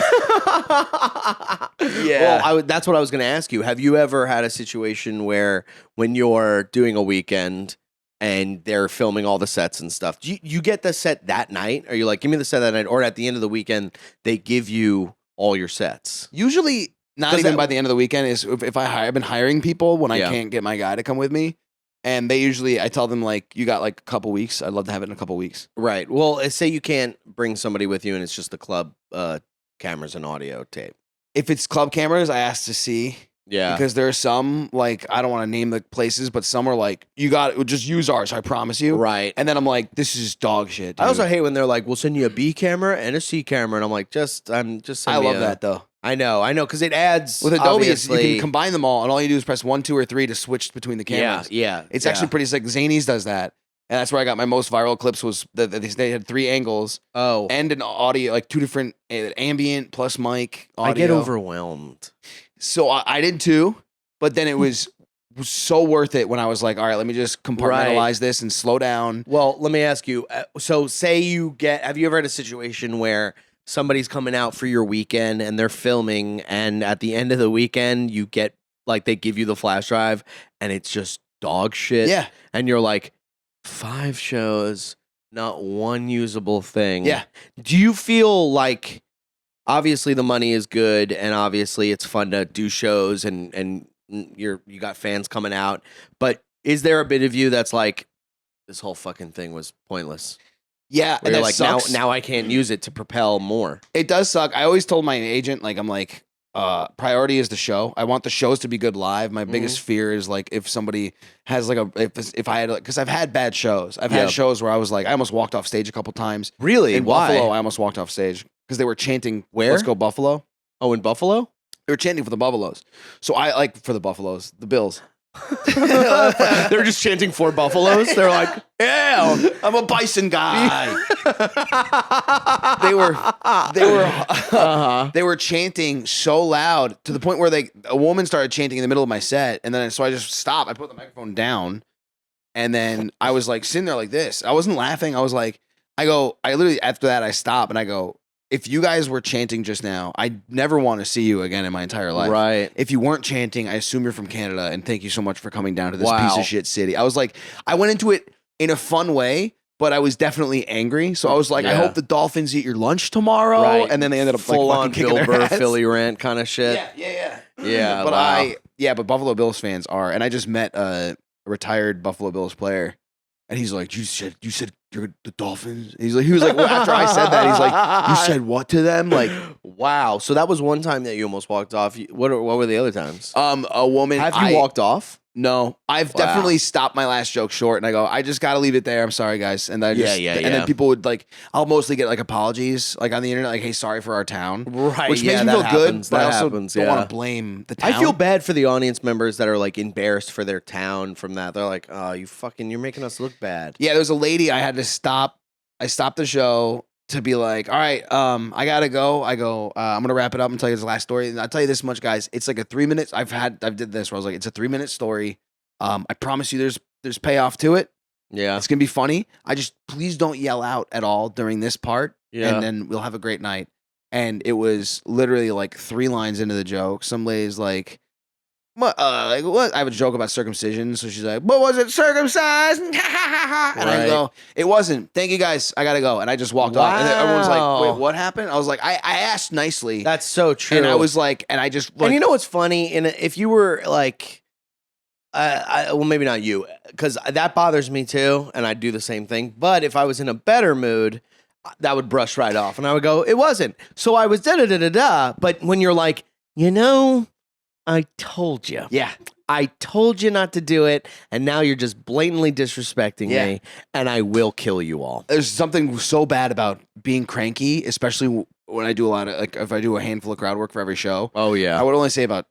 Yeah. Well, that's what I was going to ask you. Have you ever had a situation where when you're doing a weekend and they're filming all the sets and stuff, do you get the set that night? Are you like, give me the set that night? Or at the end of the weekend, they give you all your sets? Usually, not even by the end of the weekend. Is if I've been hiring people when I can't get my guy to come with me, and I tell them like, you got like a couple weeks. I'd love to have it in a couple weeks. Right. Well, say you can't bring somebody with you, and it's just the club cameras and audio tape. If it's club cameras, I ask to see. Yeah. Because there are some, like, I don't want to name the places, but some are like, just use ours, I promise you. Right. And then I'm like, this is dog shit, dude. I also hate when they're like, we'll send you a B camera and a C camera. And I'm like, I'm just I love that, though. I know, because it adds. With Adobe, you can combine them all, and all you do is press 1, 2, or 3 to switch between the cameras. Yeah. It's actually pretty sick. Zanies does that. And that's where I got my most viral clips was they had 3 angles. Oh. And an audio, like 2 different ambient plus mic audio. I get overwhelmed. So I did too. But then it was so worth it when I was like, all right, let me just compartmentalize this and slow down. Well, let me ask you. So say have you ever had a situation where somebody's coming out for your weekend and they're filming, and at the end of the weekend, you get like, they give you the flash drive and it's just dog shit. Yeah. And you're like, 5 shows, not one usable thing. Yeah. Do you feel like, obviously the money is good and obviously it's fun to do shows and you got fans coming out, but is there a bit of you that's like, this whole fucking thing was pointless? Yeah, and you're like, now I can't use it to propel more. It does suck. I always told my agent, like, I'm like, priority is the show. I want the shows to be good live. My biggest fear is like if somebody has like if I had, because I've had bad shows. I've had shows where I was like, I almost walked off stage a couple times. Really? In Why? Buffalo, I almost walked off stage because they were chanting, where? Let's go Buffalo. Oh, in Buffalo? They were chanting for the Buffaloes. So I like for the Buffaloes, the Bills. They're just chanting for Buffaloes. They're like, yeah, I'm a bison guy. They were chanting so loud to the point where a woman started chanting in the middle of my set, and then so I just stopped. I put the microphone down, and then I was like sitting there like this. I wasn't laughing. I was like, I literally after that I stop and I go, if you guys were chanting just now, I never want to see you again in my entire life. Right. If you weren't chanting, I assume you're from Canada, and thank you so much for coming down to this piece of shit city. I was like, I went into it in a fun way, but I was definitely angry. So I was like, I hope the Dolphins eat your lunch tomorrow. Right. And then they ended up full like on Bill Burr, Philly rant kind of shit. Yeah. But but Buffalo Bills fans are, and I just met a retired Buffalo Bills player. And he's like, you said you're the Dolphins? He was like, well, after I said that, he's like, you said what to them? Like, wow. So that was one time that you almost walked off. What were the other times? A woman. Have you walked off? No, I've definitely stopped my last joke short, and I go, I just got to leave it there. I'm sorry, guys. And I just, and then people would like, I'll mostly get like apologies, like on the internet, like, hey, sorry for our town, right? Which makes me feel good, but I also don't want to blame the town. I feel bad for the audience members that are like embarrassed for their town from that. They're like, oh, you're making us look bad. Yeah, there was a lady I had to stop. I stopped the show to be like, all right, I gotta go. I go, I'm gonna wrap it up and tell you this last story. And I'll tell you this much, guys. It's like a 3 minutes. I've did this where I was like, it's a 3-minute story. I promise you there's payoff to it. Yeah. It's gonna be funny. Please don't yell out at all during this part. Yeah. And then we'll have a great night. And it was literally like 3 lines into the joke. Some lady's like, what? I have a joke about circumcision, so she's like, "What was it? Circumcised?" And I go, "It wasn't. Thank you guys. I gotta go." And I just walked off, and then everyone's like, "Wait, what happened?" I was like, "I asked nicely." That's so true. And I was like, and I just, and you know what's funny? And if you were like, well, maybe not you, because that bothers me too, and I'd do the same thing. But if I was in a better mood, that would brush right off, and I would go, "It wasn't." So I was da da da da da. But when you're like, I told you. Yeah. I told you not to do it, and now you're just blatantly disrespecting me, and I will kill you all. There's something so bad about being cranky, especially when I do a lot of, like, if I do a handful of crowd work for every show. Oh, yeah. I would only say about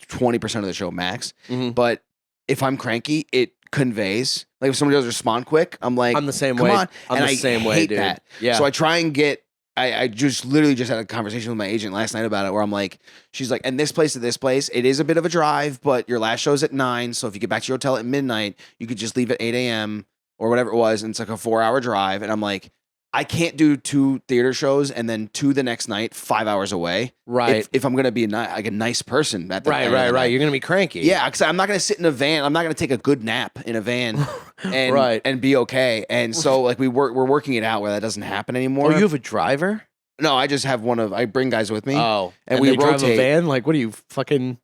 20% of the show max. Mm-hmm. But if I'm cranky, it conveys. Like, if somebody doesn't respond quick, I'm like, I'm the same come way. on. I'm and the same way, hate dude. that. Yeah. So I try and get, I just literally just had a conversation with my agent last night about it, where I'm like, she's like, and this place to this place, it is a bit of a drive, but your last show's at 9. So if you get back to your hotel at midnight, you could just leave at 8 a.m. or whatever it was. And it's like a 4-hour drive. And I'm like, I can't do 2 theater shows and then 2 the next night, 5 hours away. Right. If I'm going to be like a nice person at the Right. end of the night. You're going to be cranky. Yeah, because I'm not going to sit in a van. I'm not going to take a good nap in a van and be okay. And so like we're working it out where that doesn't happen anymore. Oh, you have a driver? No, I just have I bring guys with me. Oh, and we they drive rotate. a van? Like, what are you, a Band?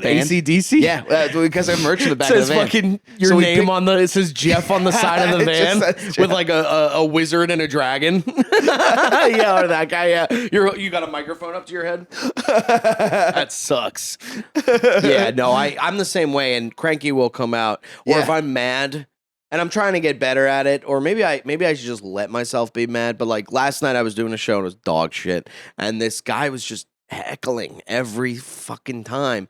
AC/DC? Yeah, because I have merch in the back It of says the van. fucking your So we name pick- on it says Jeff on the side of the It just van says Jeff. with like a wizard and a dragon. Yeah, or that guy. Yeah, you got a microphone up to your head. That sucks. Yeah, no, I'm the same way, and cranky will come out. Or Yeah. if I'm mad, and I'm trying to get better at it, or maybe I should just let myself be mad. But like last night, I was doing a show and it was dog shit, and this guy was just heckling every fucking time.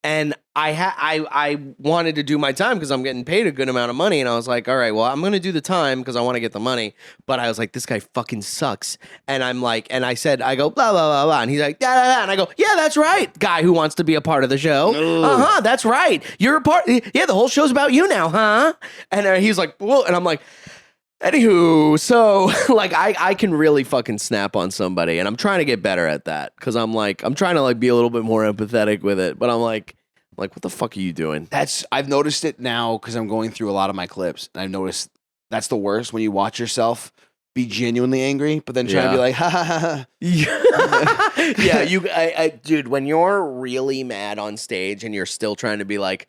And I wanted to do my time because I'm getting paid a good amount of money. And I was like, all right, well, I'm going to do the time because I want to get the money. But I was like, this guy fucking sucks. And I'm like, and I go, blah, blah, blah, blah. And he's like, da, da, da. And I go, yeah, that's right. Guy who wants to be a part of the show. Uh-huh, that's right. You're a part. Yeah, the whole show's about you now, huh? And he's like, well, and I'm like, anywho, so like I can really fucking snap on somebody, and I'm trying to get better at that because I'm trying to like be a little bit more empathetic with it, but I'm like, what the fuck are you doing? I've noticed it now because I'm going through a lot of my clips, and I've noticed that's the worst when you watch yourself be genuinely angry, but then try to be like, ha ha ha. Yeah, dude, when you're really mad on stage and you're still trying to be like,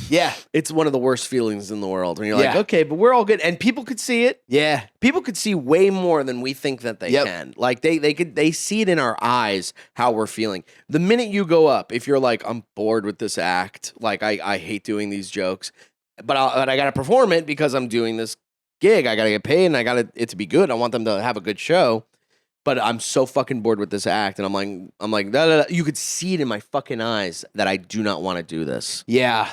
yeah, it's one of the worst feelings in the world. And you're like, Yeah. okay, but we're all good, and people could see it. Yeah. People could see way more than we think that they Yep. can. Like they see it in our eyes how we're feeling. The minute you go up, if you're like, I'm bored with this act, like I hate doing these jokes, but I got to perform it because I'm doing this gig. I got to get paid and I got it to be good. I want them to have a good show. But I'm so fucking bored with this act, and I'm like, da, da, da. You could see it in my fucking eyes that I do not want to do this. Yeah.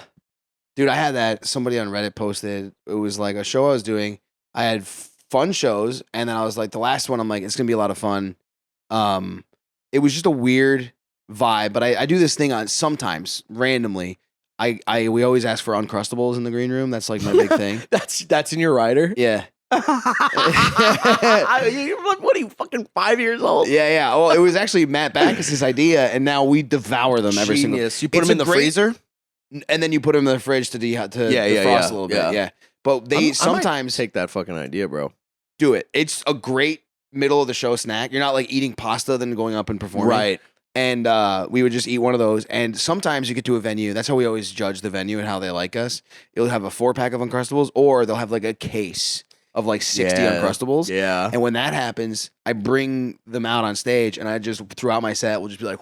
Dude, I had that. Somebody on Reddit posted, it was like a show I was doing. I had fun shows, and then I was like, the last one, I'm like, it's going to be a lot of fun. It was just a weird vibe, but I do this thing on sometimes, randomly. We always ask for Uncrustables in the green room. That's like my big thing. That's in your rider? Yeah. What are you, fucking 5 years old? Yeah. Well, it was actually Matt Backus's idea, and now we devour them every single. Genius. You put It's them in a the great- freezer? And then you put them in the fridge to defrost Yeah, a little bit. Yeah. But they I might sometimes take that fucking idea, bro. do it. It's a great middle of the show snack. You're not like eating pasta then going up and performing. Right. And we would just eat one of those. And sometimes you get to a venue. That's how we always judge the venue and how they like us. It'll have a 4-pack of Uncrustables, or they'll have like a case of like 60 Uncrustables. Yeah. And when that happens, I bring them out on stage, and I just throughout my set will just be like,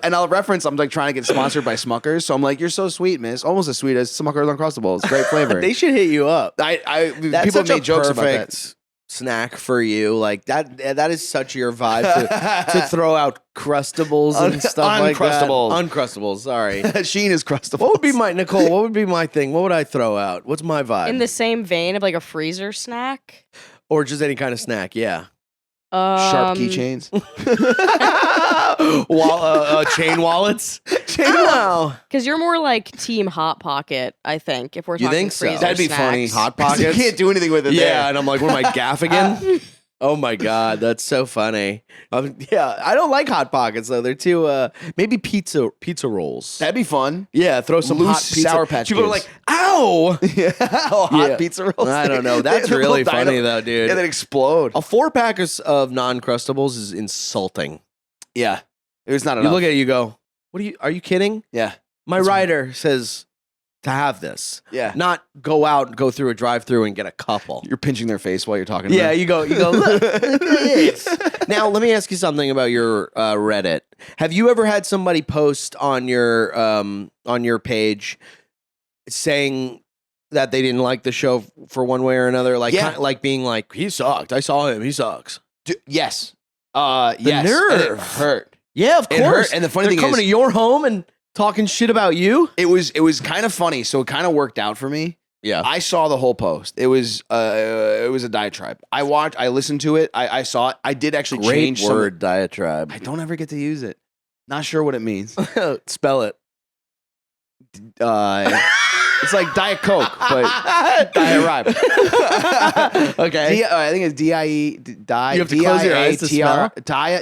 and I'll reference. I'm like trying to get sponsored by Smuckers, so I'm like, "You're so sweet, miss, almost as sweet as Smuckers Uncrustables. Great flavor." They should hit you up. That's That's people such have made a jokes about that. perfect snack for you. Like that is such your vibe to throw out crustables and stuff like that. Uncrustables, sorry. Sheen is Crustables. What would be my Nicole? What would be my thing? What would I throw out? What's my vibe? In the same vein of like a freezer snack. Or just any kind of snack, yeah. Sharp keychains. Chain wallets. Because you're more like Team Hot Pocket, I think. If we're You talking think so? freezer That'd be snacks. funny. Hot 'Cause Pockets? You can't do anything with it. Yeah, there. and I'm like, what am I, gaff again? Oh my God, that's so funny. Yeah, I don't like Hot Pockets though. They're too maybe pizza rolls. That'd be fun. Yeah, throw some Loose hot pizza. Sour Patch People are Kids. like, "Ow!" Hot pizza rolls. I don't know. That's They really little funny dino- though, dude. Yeah, they explode. A 4-pack of non-crustables is insulting. Yeah, it was not You enough. look at it, you go, "Are you kidding?" Yeah, My rider says to have this, yeah. not go out and go through a drive-through and get a couple. You're pinching their face while you're talking. To Yeah, them. you go, look at this. Now, let me ask you something about your Reddit. Have you ever had somebody post on your page saying that they didn't like the show for one way or another? Like, Yeah. kind of like being like, he sucked. I saw him. He sucks. Yes. The yes. nerve. And it hurt. Yeah, of It course. hurt, and the funny They're thing coming is- to your home and talking shit about you. It was kind of funny, so it kind of worked out for me. Yeah. I saw the whole post. It was a diatribe. I listened to it. I saw it. I did actually Great change word, diatribe. I don't ever get to use it. Not sure what it means. Spell it. It's like Diet Coke, but diatribe. Okay. I think it's D-I-E. You have to close your eyes to spell?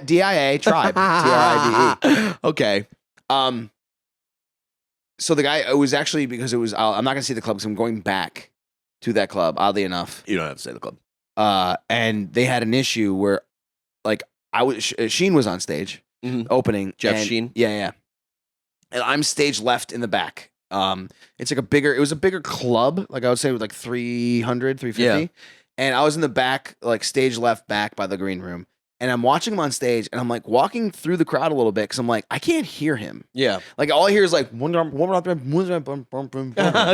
D-I-A, tribe. T-R-I-B-E. Okay. So the guy, it was actually because it was, I'm not going to say the club because I'm going back to that club, oddly enough. You don't have to say the club. And they had an issue where, like, Sheen was on stage opening. Jeff and- Sheen? Yeah. And I'm stage left in the back. It's like it was a bigger club, like I would say with like 300, 350. Yeah. And I was in the back, like stage left back by the green room. And I'm watching him on stage and I'm like walking through the crowd a little bit because I'm like, I can't hear him. Yeah. Like all I hear is like, great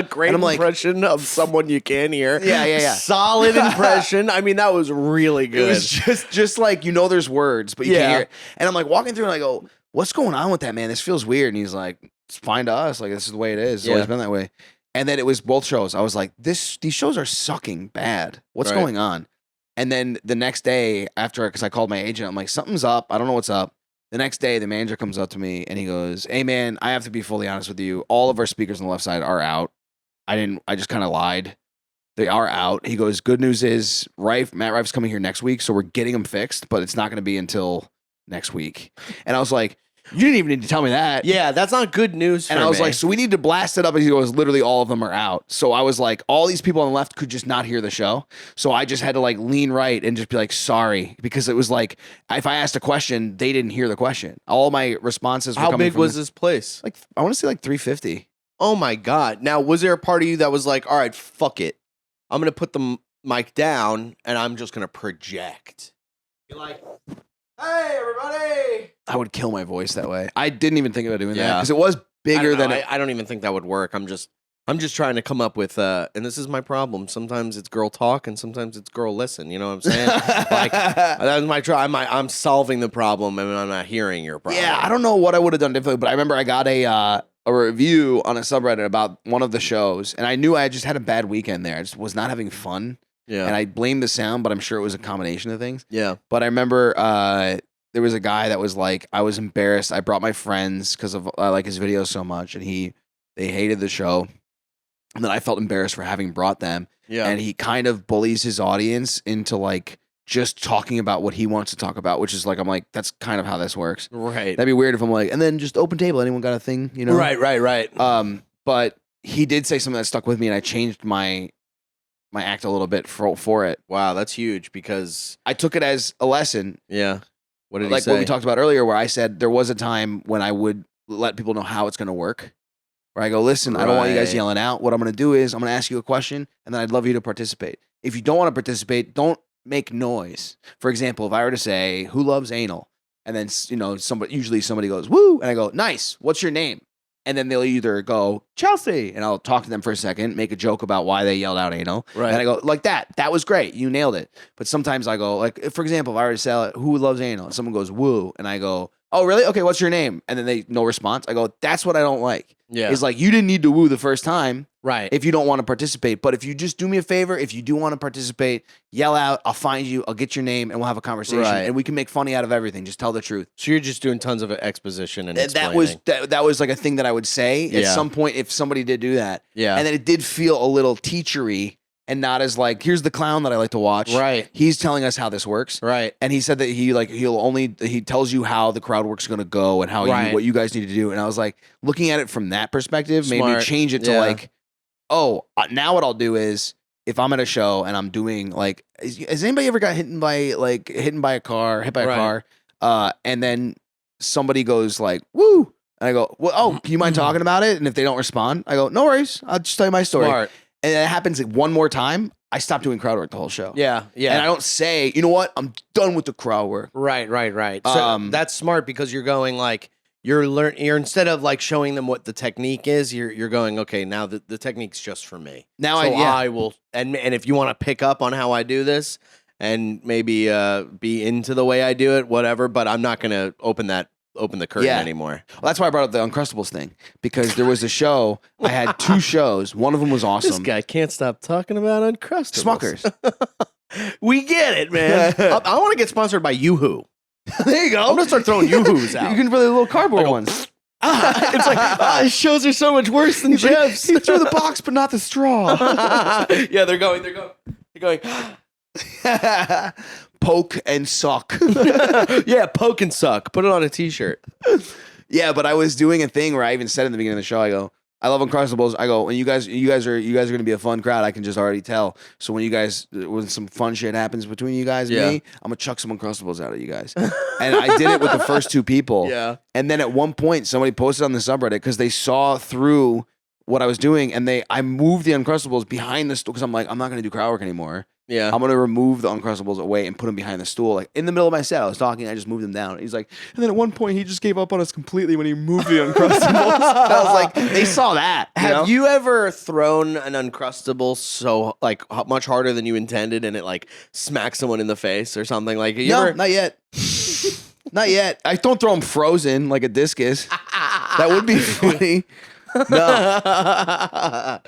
Great And I'm like- impression of someone you can hear. Yeah. Solid impression. I mean, that was really It good. was just like, there's words, but you Yeah. can't hear it. And I'm like walking through and I go, what's going on with that, man? This feels weird. And he's like, it's fine to us. Like, this is the way it is. It's always Yeah. been that way. And then it was both shows. I was like, these shows are sucking bad. What's Right. going on? And then the next day after, because I called my agent, I'm like, something's up. I don't know what's up. The next day, the manager comes up to me and he goes, hey, man, I have to be fully honest with you. All of our speakers on the left side are out. I just kind of lied. They are out. He goes, good news is Matt Rife's coming here next week, so we're getting them fixed, but it's not going to be until next week. And I was like, you didn't even need to tell me that. Yeah, that's not good news for And I was me. like, so we need to blast it up. And he goes, literally all of them are out. So I was like, all these people on the left could just not hear the show. So I just had to like lean right and just be like, sorry. Because it was like, if I asked a question, they didn't hear the question. All my responses were how coming big from was this place? like, I want to say like 350. Oh my God. Now, was there a part of you that was like, all right, fuck it. I'm going to put the mic down and I'm just going to project? You're like, hey, everybody. I would kill my voice that way. I didn't even think about doing that Yeah. because it was bigger than it. I don't even think that would work. I'm just trying to come up with and this is my problem. Sometimes it's girl talk and sometimes it's girl listen. You know what I'm saying? Like that's my try. I'm solving the problem and I'm not hearing your problem. Yeah, I don't know what I would have done differently, but I remember I got a review on a subreddit about one of the shows, and I knew I just had a bad weekend there. I just was not having fun, Yeah. and I blamed the sound, but I'm sure it was a combination of things. Yeah. But I remember there was a guy that was like, I was embarrassed. I brought my friends because of I like his videos so much, and they hated the show, and then I felt embarrassed for having brought them. Yeah. And he kind of bullies his audience into like just talking about what he wants to talk about, which is like, I'm like, that's kind of how this works. Right. That'd be weird if I'm like, and then just open table. Anyone got a thing? You know? Right. But he did say something that stuck with me, and I changed my act a little bit for it. Wow, that's huge because I took it as a lesson, yeah. What did he like say? what we talked about earlier, where I said there was a time when I would let people know how it's going to work. Where I go, listen, I don't want you guys Right. yelling out. What I'm going to do is I'm going to ask you a question, and then I'd love you to participate. If you don't want to participate, don't make noise. For example, if I were to say, who loves anal? And then, usually somebody goes, woo, and I go, nice, what's your name? And then they'll either go, Chelsea, and I'll talk to them for a second, make a joke about why they yelled out anal. Right. And I go, like that was great, you nailed it. But sometimes I go, like, for example, if I were to say, who loves anal? And someone goes, woo, and I go, oh, really? Okay, what's your name? And then no response. I go, that's what I don't like. Yeah. It's like, you didn't need to woo the first time Right. if you don't want to participate. But if you just do me a favor, if you do want to participate, yell out, I'll find you, I'll get your name, and we'll have a conversation. Right. And we can make funny out of everything. Just tell the truth. So you're just doing tons of exposition and That explaining. was that was like a thing that I would say at Yeah. some point if somebody did do that. Yeah. And then it did feel a little teachery and not as like, here's the clown that I like to watch. Right. He's telling us how this works. Right. And he said that he tells you how the crowd work's going to go and how what you guys need to do. And I was like, looking at it from that perspective made me change it to like, oh, now what I'll do is if I'm at a show and I'm doing like, has anybody ever got hit by a car, and then somebody goes like, woo. And I go, well, oh, can you mind talking about it? And if they don't respond, I go, no worries. I'll just tell you my story. Smart. And it happens like one more time. I stop doing crowd work the whole show. Yeah. And I don't say, you know what? I'm done with the crowd work. Right. So that's smart because you're going like, you're instead of like showing them what the technique is, you're going, okay, now the technique's just for me. Now I will, and if you want to pick up on how I do this and maybe be into the way I do it, whatever, but I'm not going to open the curtain anymore. Well, that's why I brought up the Uncrustables thing, because there was a show. I had 2 shows. One of them was awesome. This guy can't stop talking about Uncrustables. Smuckers. We get it, man. I want to get sponsored by Yoo-Hoo. There you go. I'm going to start throwing Yoo-Hoos out. You can put the little cardboard ones. It's like, shows are so much worse than Jeff's. He threw the box, but not the straw. Yeah, they're going. Poke and suck. Yeah, poke and suck. Put it on a t-shirt. Yeah, but I was doing a thing where I even said in the beginning of the show, I go, I love Uncrustables. I go, when you guys are going to be a fun crowd. I can just already tell. So when some fun shit happens between you guys and me, I'm gonna chuck some Uncrustables out at you guys. And I did it with the first 2 people. Yeah. And then at one point, somebody posted on the subreddit because they saw through what I was doing, and I moved the Uncrustables behind the stool because I'm like, I'm not gonna do crowd work anymore. Yeah. I'm gonna remove the Uncrustables away and put them behind the stool. Like in the middle of my set, I was talking, I just moved them down. He's like, and then at one point he just gave up on us completely when he moved the Uncrustables. I was like, they saw that. Have you ever thrown an Uncrustable so like much harder than you intended, and it like smacks someone in the face or something? Like not yet. Not yet. I don't throw them frozen like a discus. That would be funny. No.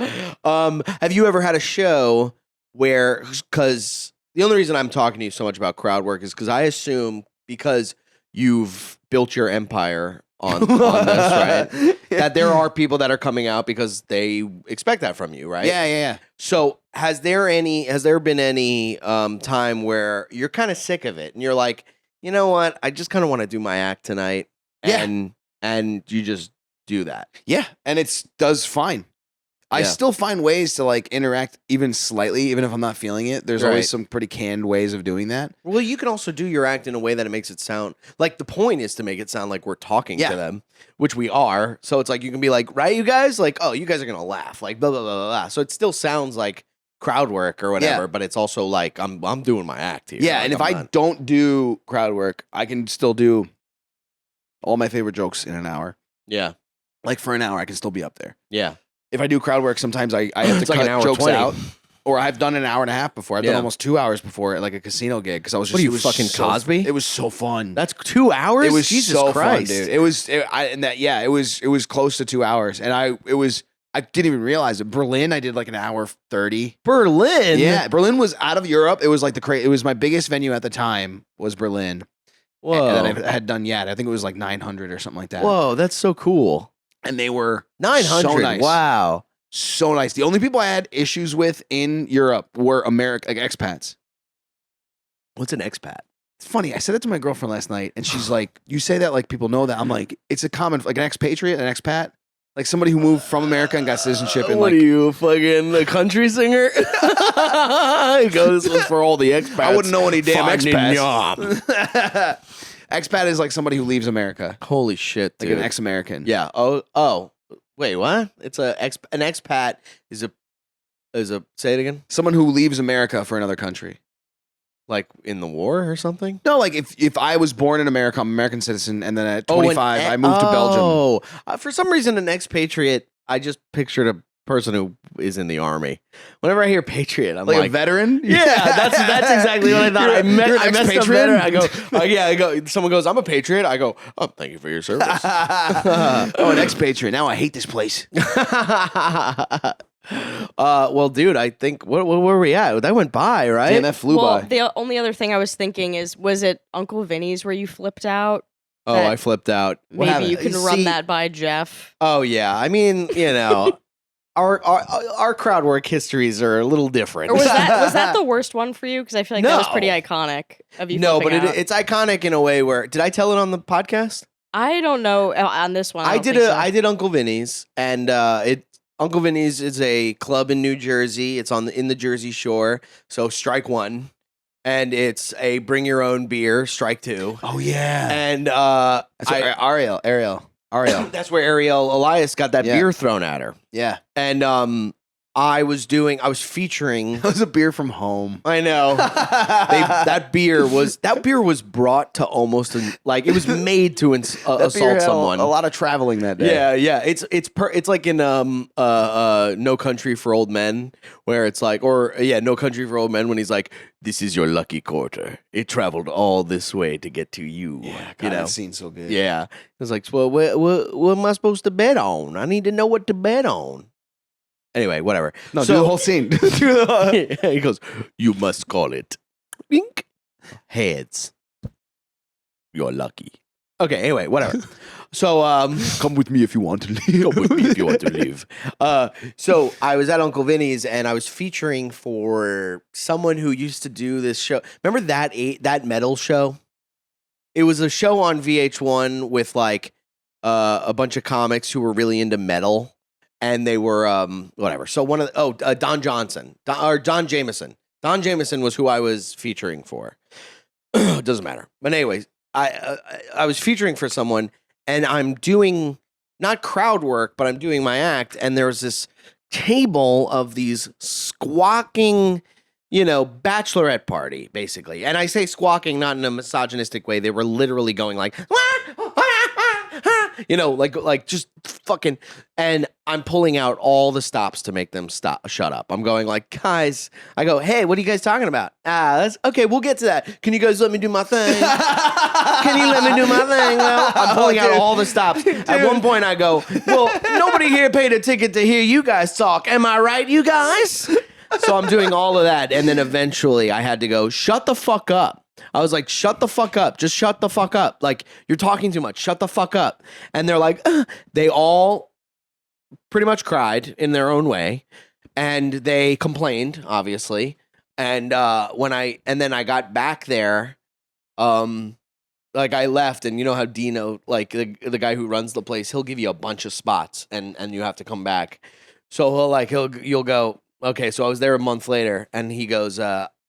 Have you ever had a show where, because the only reason I'm talking to you so much about crowd work is because I assume because you've built your empire on this, right? That there are people that are coming out because they expect that from you, right? Yeah. So has there been any time where you're kind of sick of it and you're like, you know what? I just kind of want to do my act tonight. And you just do that. Yeah. And it does fine. I still find ways to like interact even slightly, even if I'm not feeling it. There's always some pretty canned ways of doing that. Well, you can also do your act in a way that it makes it sound like the point is to make it sound like we're talking to them, which we are. So it's like you can be like, right, you guys? Like, oh, you guys are going to laugh. Like, blah, blah, blah, blah, blah. So it still sounds like crowd work or whatever, but it's also like I'm doing my act here. Yeah, like, and if I don't do crowd work, I can still do all my favorite jokes in an hour. Yeah. Like for an hour, I can still be up there. Yeah. If I do crowd work, sometimes I have to cut an hour jokes 20. out. Or I've done an hour and a half before. I've done almost 2 hours before at like a casino gig because I was just. What are you, fucking Cosby? It was so fun. That's 2 hours. It was Jesus so Christ. fun, dude. It was close to 2 hours, and I didn't even realize it. Berlin, I did like an hour 30. Berlin, yeah, Berlin was out of Europe. It was like it was my biggest venue at the time was Berlin. Whoa, and then I had done I think it was like 900 or something like that. Whoa, that's so cool. And they were 900. So nice. Wow. So nice. The only people I had issues with in Europe were like expats. What's an expat? It's funny. I said that to my girlfriend last night, and she's like, "You say that like people know that." I'm like, "It's a common like an expatriate, an expat, like somebody who moved from America and got citizenship." And what are you, fucking a country singer? Go, this was for all the expats. I wouldn't know any damn expats. Job. Expat is like somebody who leaves America. Holy shit, dude. Like an ex-American. Yeah. Oh. Wait, what? It's an expat is a say it again? Someone who leaves America for another country. Like in the war or something? No, like if I was born in America, I'm an American citizen, and then at 25, I moved to Belgium. Oh, for some reason, an expatriate, I just pictured a person who is in the army. Whenever I hear patriot, I'm like a veteran? Yeah, that's exactly what I thought. I met some veteran. I go, I go. Someone goes, I'm a patriot. I go, oh, thank you for your service. Oh, an expatriate. Now I hate this place. Well, dude, I think where were we at? That went by, right? Yeah, that flew by. The only other thing I was thinking is, was it Uncle Vinny's where you flipped out? Oh, I flipped out. Maybe you can run that by Jeff. Oh yeah, I mean, our crowd work histories are a little different. Or was that the worst one for you? Because I feel like that was pretty iconic of you. No, but out. it's iconic in a way where did I tell it on the podcast? I don't know on this one. I did Uncle Vinny's, and Uncle Vinny's is a club in New Jersey. It's in the Jersey Shore. So strike one. And it's a bring your own beer, strike two. Oh yeah. And that's Ariel. That's where Ariel Elias got that beer thrown at her. Yeah. And I was featuring. That was a beer from home. I know. that beer was brought to almost it was made to assault someone. A lot of traveling that day. Yeah. It's like in No Country for Old Men, where it's like, No Country for Old Men, when he's like, this is your lucky quarter. It traveled all this way to get to you. Yeah, God, that scene's so good. Yeah. It's like, well, what am I supposed to bet on? I need to know what to bet on. Anyway, whatever. No, do the whole scene. He goes, you must call it bink heads. You're lucky. Okay, anyway, whatever. So, come with me if you want to leave. Come with me if you want to leave. So I was at Uncle Vinny's and I was featuring for someone who used to do this show. Remember that metal show? It was a show on VH1 with like a bunch of comics who were really into metal. And they were whatever. So Don Jameson. Don Jameson was who I was featuring for. Doesn't matter. But anyways, I was featuring for someone, and I'm doing not crowd work, but I'm doing my act. And there was this table of these squawking, bachelorette party, basically. And I say squawking not in a misogynistic way. They were literally going like. Like just fucking, and I'm pulling out all the stops to make them shut up. I'm going like, guys, I go, hey, what are you guys talking about? That's okay. We'll get to that. Can you guys let me do my thing? Can you let me do my thing? Well, I'm pulling out all the stops. Dude. At one point I go, well, nobody here paid a ticket to hear you guys talk. Am I right, you guys? So I'm doing all of that. And then eventually I had to go, shut the fuck up. I was like, shut the fuck up. Just shut the fuck up. Like, you're talking too much. Shut the fuck up. And they're like, they all pretty much cried in their own way. And they complained, obviously. And then I got back there, I left, and you know how Dino, like the guy who runs the place, he'll give you a bunch of spots and you have to come back. So you'll go, okay, so I was there a month later, and he goes,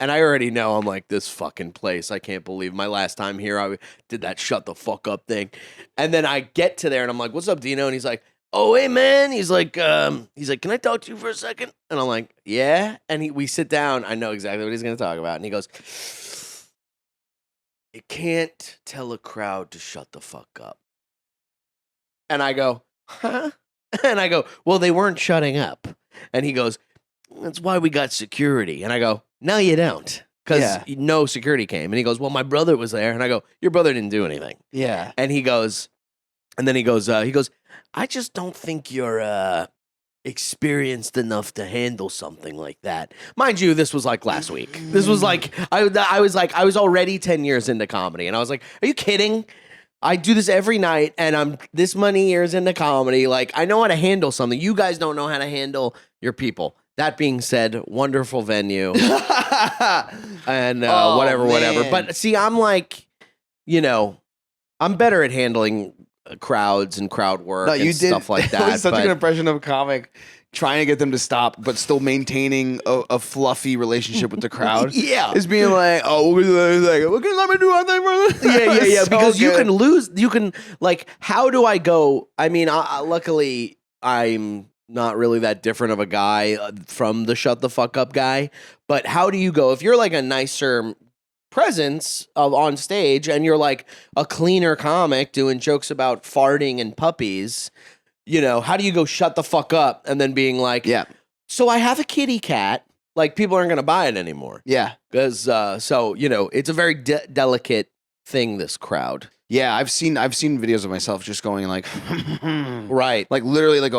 and I already know, I'm like, this fucking place, I can't believe my last time here, I did that shut the fuck up thing. And then I get to there, and I'm like, what's up, Dino? And he's like, oh, hey, man. He's like, can I talk to you for a second? And I'm like, yeah. And we sit down. I know exactly what he's going to talk about. And he goes, you can't tell a crowd to shut the fuck up. And I go, huh? And I go, well, they weren't shutting up. And he goes, that's why we got security. And I go, no, you don't. Because no security came. And he goes, well, my brother was there. And I go, your brother didn't do anything. Yeah. And he goes, I just don't think you're experienced enough to handle something like that. Mind you, this was like last week. This was like, I was already 10 years into comedy. And I was like, are you kidding? I do this every night, and I'm this many years into comedy. Like, I know how to handle something. You guys don't know how to handle your people. That being said, wonderful venue. And whatever. But see, I'm like, I'm better at handling crowds and crowd work stuff like that. That was such a good impression of a comic trying to get them to stop, but still maintaining a fluffy relationship with the crowd. Yeah. Is being like, oh, okay, let me do my thing, brother. Yeah. So because good. you can lose. You can, like, how do I go? I mean, luckily, I'm not really that different of a guy from the shut the fuck up guy. But how do you go? If you're like a nicer presence on stage and you're like a cleaner comic doing jokes about farting and puppies, how do you go shut the fuck up and then being like, yeah, so I have a kitty cat, like people aren't going to buy it anymore. Yeah. Because it's a very delicate thing, this crowd. Yeah, I've seen videos of myself just going like right, like literally like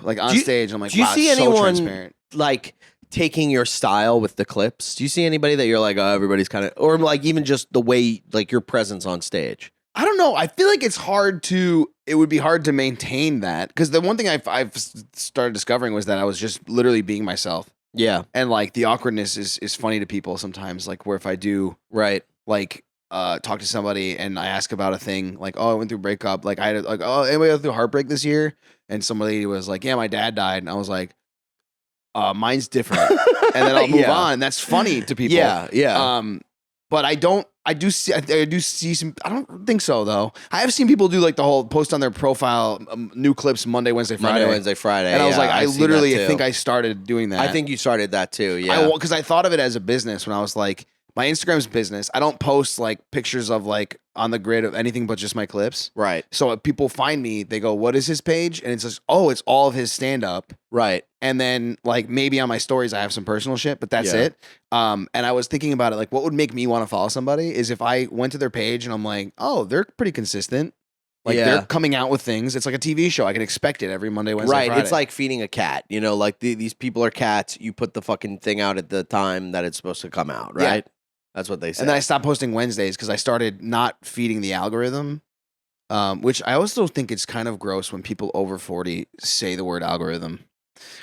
like on stage. I'm like, do you wow, see it's anyone so transparent. Like taking your style with the clips? Do you see anybody that you're like, oh, everybody's kind of, or like even just the way, like your presence on stage? I don't know. I feel like it would be hard to maintain that. Because the one thing I've started discovering was that I was just literally being myself. Yeah. And like the awkwardness is funny to people sometimes. Like where if I do like talk to somebody and I ask about a thing, like, oh, I went through a breakup. Like I had like, oh, anybody go through heartbreak this year? And somebody was like, yeah, my dad died. And I was like, mine's different. And then I'll move on. And that's funny to people. Yeah. But I do see some. I don't think so though. I have seen people do like the whole post on their profile, new clips Monday, Wednesday, Friday. And I was like, I literally think I started doing that. I think you started that too. Yeah, because I thought of it as a business when I was like, my Instagram's business. I don't post like pictures of like on the grid of anything but just my clips. Right. So if people find me, they go, "What is his page?" And it's just, oh, it's all of his stand up. Right. And then like maybe on my stories I have some personal shit, but that's it. And I was thinking about it, like what would make me want to follow somebody is if I went to their page and I'm like, oh, they're pretty consistent. Like they're coming out with things. It's like a TV show. I can expect it every Monday, Wednesday, Friday. It's like feeding a cat. You know, like these people are cats. You put the fucking thing out at the time that it's supposed to come out, right? Yeah. That's what they say. And then I stopped posting Wednesdays because I started not feeding the algorithm, which I also think it's kind of gross when people over 40 say the word algorithm.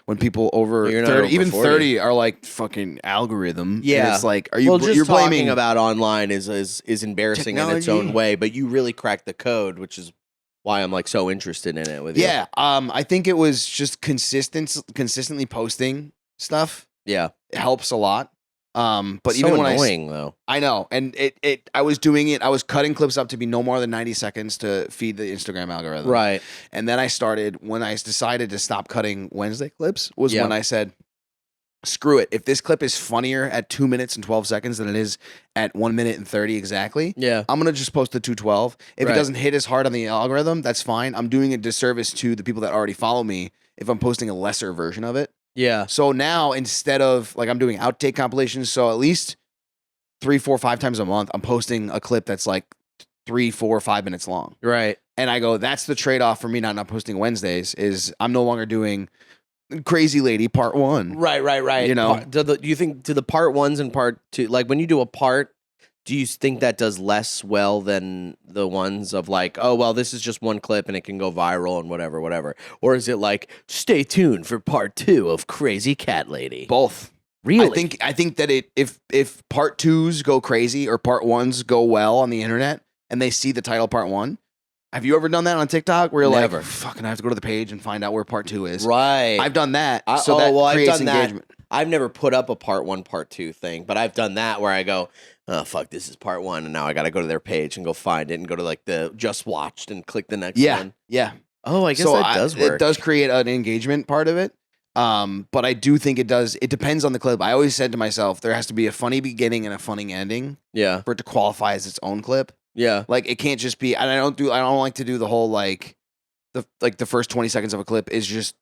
When people over 30, even 30 are like fucking algorithm. Yeah. And it's like, are you, well, just you're talking blaming about online is embarrassing technology in its own way, but you really cracked the code, which is why I'm like so interested in it with you. Yeah. I think it was just consistently posting stuff. Yeah. It helps a lot. But it's even so when annoying though. I know. And I was doing it. I was cutting clips up to be no more than 90 seconds to feed the Instagram algorithm. Right. And then I started, when I decided to stop cutting Wednesday clips was when I said, screw it. If this clip is funnier at 2 minutes and 12 seconds than it is at 1 minute and 30 exactly, I'm going to just post the 212. If it doesn't hit as hard on the algorithm, that's fine. I'm doing a disservice to the people that already follow me if I'm posting a lesser version of it. Yeah. So now instead of like I'm doing outtake compilations, so at least 3, 4, 5 times a month, I'm posting a clip that's like 3, 4, 5 minutes long. Right. And I go, that's the trade-off for me not posting Wednesdays is I'm no longer doing Crazy Lady Part 1. Right. You know, do you think to the Part 1s and Part 2, like when you do a part, do you think that does less well than the ones of like, oh, well, this is just one clip and it can go viral and whatever? Or is it like, stay tuned for Part 2 of Crazy Cat Lady? Both. Really? I think that if Part 2s go crazy or Part 1s go well on the internet and they see the title Part 1, have you ever done that on TikTok where you're like, fucking, I have to go to the page and find out where Part 2 is? Right. I've done that. So that creates engagement. I've never put up a Part 1, Part 2 thing, but I've done that where I go, oh, fuck, this is Part 1, and now I got to go to their page and go find it and go to like the just watched and click the next one. Yeah. Oh, I guess that does work. It does create an engagement part of it. But I do think it does. It depends on the clip. I always said to myself, there has to be a funny beginning and a funny ending. Yeah. For it to qualify as its own clip. Yeah. Like it can't just be, and I don't like to do the whole like the first 20 seconds of a clip is just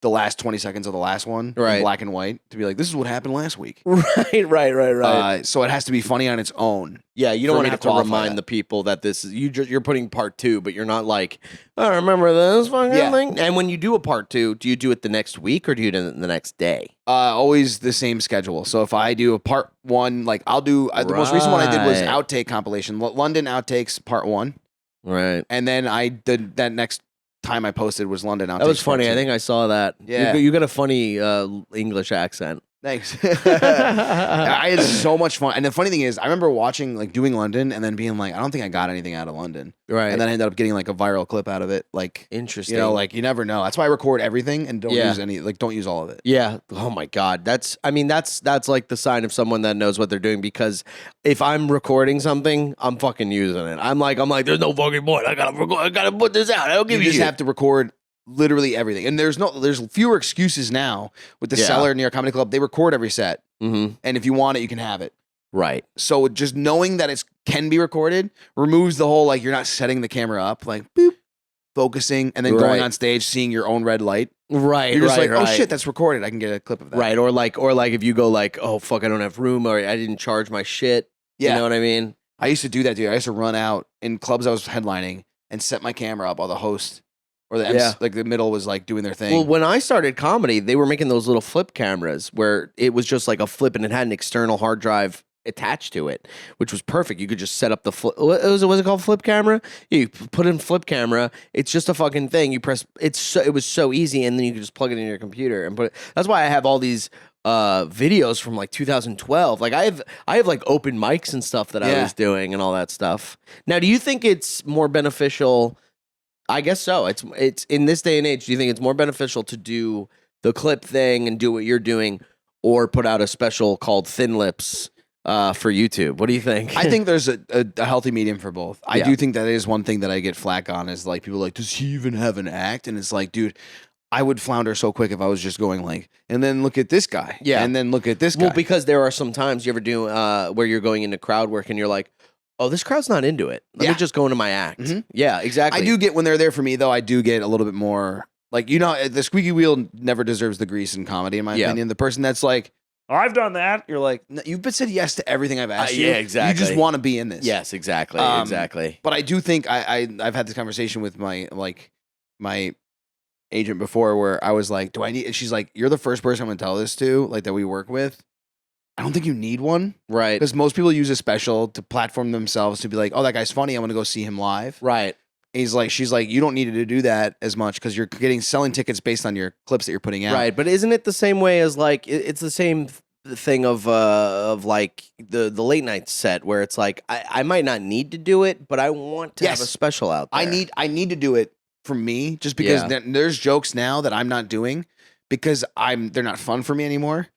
the last 20 seconds of the last one, in black and white, to be like, this is what happened last week. Right. So it has to be funny on its own. Yeah, you don't want to have to remind the people that this is you're putting Part 2, but you're not like, oh, remember this fucking thing. And when you do a Part 2, do you do it the next week or do you do it the next day? Always the same schedule. So if I do a Part 1, like I'll do the most recent one I did was outtake compilation, London outtakes Part 1. Right. And then I did that next time I posted was London outtakes. That was funny. I think I saw that. Yeah. You got a funny English accent. Thanks. I had so much fun. And the funny thing is, I remember watching, like, doing London and then being like, I don't think I got anything out of London. Right. And then I ended up getting, like, a viral clip out of it. Like, interesting. You know, like, you never know. That's why I record everything and don't use any, like, don't use all of it. Yeah. Oh, my God. That's like the sign of someone that knows what they're doing, because if I'm recording something, I'm fucking using it. I'm like, there's no fucking point. I gotta put this out. I don't give you just shit. have to record literally everything. And there's fewer excuses now with the Cellar New York Comedy Club. They record every set. Mm-hmm. And if you want it, you can have it. Right. So just knowing that it can be recorded removes the whole, like, you're not setting the camera up, like, boop, focusing, and then going on stage, seeing your own red light. Right. You're just oh shit, that's recorded. I can get a clip of that. Right. Or like if you go like, oh fuck, I don't have room, or I didn't charge my shit. Yeah. You know what I mean? I used to do that, dude. I used to run out in clubs I was headlining and set my camera up while the host or the MC, like the middle was like doing their thing. Well, when I started comedy, they were making those little flip cameras where it was just like a flip and it had an external hard drive attached to it, which was perfect. You could just set up the flip. What was it called? Flip camera? Yeah, you put in flip camera. It's just a fucking thing. You press. It was so easy, and then you could just plug it in your computer and put it. That's why I have all these videos from like 2012. Like I have like open mics and stuff that I was doing and all that stuff. Now, do you think it's more beneficial? I guess so. It's in this day and age. Do you think it's more beneficial to do the clip thing and do what you're doing, or put out a special called Thin Lips for YouTube? What do you think? I think there's a healthy medium for both. I do think that is one thing that I get flack on is like people are like, does he even have an act? And it's like, dude, I would flounder so quick if I was just going like, and then look at this guy. Yeah. And then look at this guy. Well, because there are some times you ever do where you're going into crowd work and you're like, oh, this crowd's not into it. Let me just go into my act. Mm-hmm. Yeah, exactly. I do get when they're there for me, though, I do get a little bit more, like, you know, the squeaky wheel never deserves the grease in comedy, in my opinion. The person that's like, oh, I've done that. You're like, no, you've said yes to everything I've asked you. Yeah, exactly. You just want to be in this. Yes, exactly. Exactly. But I do think I've had this conversation with my agent before where I was like, do I need, and she's like, you're the first person I'm going to tell this to, like, that we work with. I don't think you need one. Right. Because most people use a special to platform themselves to be like, oh, that guy's funny. I'm going to go see him live. Right. And she's like, you don't need to do that as much because you're selling tickets based on your clips that you're putting out. Right. But isn't it the same way as like, it's the same thing of like the late night set where it's like, I might not need to do it, but I want to have a special out there. I need to do it for me just because there's jokes now that I'm not doing because they're not fun for me anymore.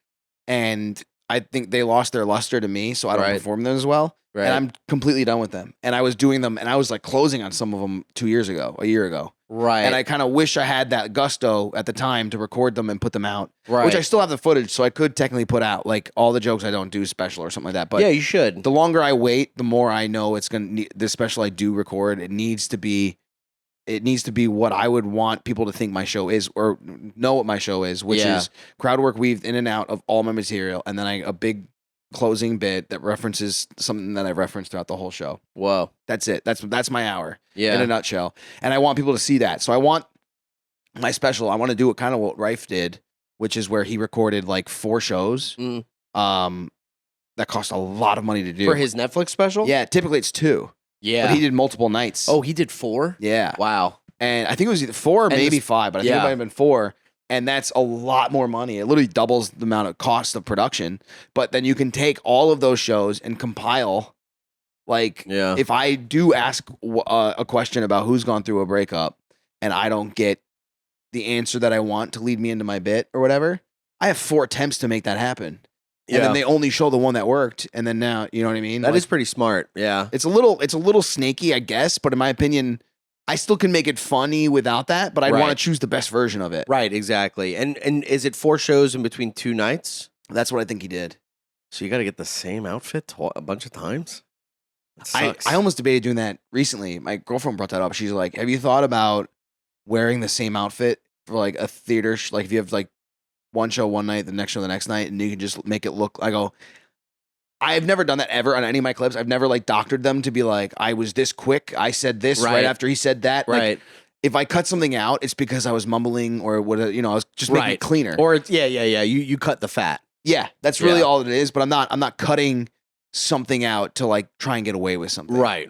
And I think they lost their luster to me, so I don't perform them as well. Right. And I'm completely done with them. And I was doing them, and I was like closing on some of them a year ago. Right. And I kind of wish I had that gusto at the time to record them and put them out. Right. Which I still have the footage, so I could technically put out like all the jokes I don't do special or something like that. But yeah, you should. The longer I wait, the more I know it's gonna need the special I do record. It needs to be what I would want people to think my show is or know what my show is, which is crowd work weaved in and out of all my material, and then a big closing bit that references something that I've referenced throughout the whole show. Whoa. That's it. That's my hour in a nutshell. And I want people to see that. So I want my special, I want to do it kind of what Rife did, which is where he recorded like 4 shows. That cost a lot of money to do. For his Netflix special? Yeah, typically it's 2. Yeah. But he did multiple nights. Oh, he did 4? Yeah. Wow. And I think it was either 4 or maybe 5, but I think it might have been 4. And that's a lot more money. It literally doubles the amount of cost of production. But then you can take all of those shows and compile. Like, if I do ask a question about who's gone through a breakup and I don't get the answer that I want to lead me into my bit or whatever, I have 4 attempts to make that happen. And then they only show the one that worked, and then now, you know what I mean? That is pretty smart. Yeah, it's a little snaky, I guess, but in my opinion, I still can make it funny without that. But I'd want to choose the best version of it. Right, exactly. And is it 4 shows in between 2 nights? That's what I think he did. So you got to get the same outfit a bunch of times. I almost debated doing that recently. My girlfriend brought that up. She's like, "Have you thought about wearing the same outfit for like a theater? Like if you have like." One show one night, the next show the next night, and you can just make it look. I go, I've never done that ever on any of my clips. I've never like doctored them to be like, I was this quick. I said this right after he said that. Right. Like, if I cut something out, it's because I was mumbling or what, I was just making it cleaner. Or you cut the fat. Yeah, that's really all it is. But I'm not cutting something out to like try and get away with something. Right.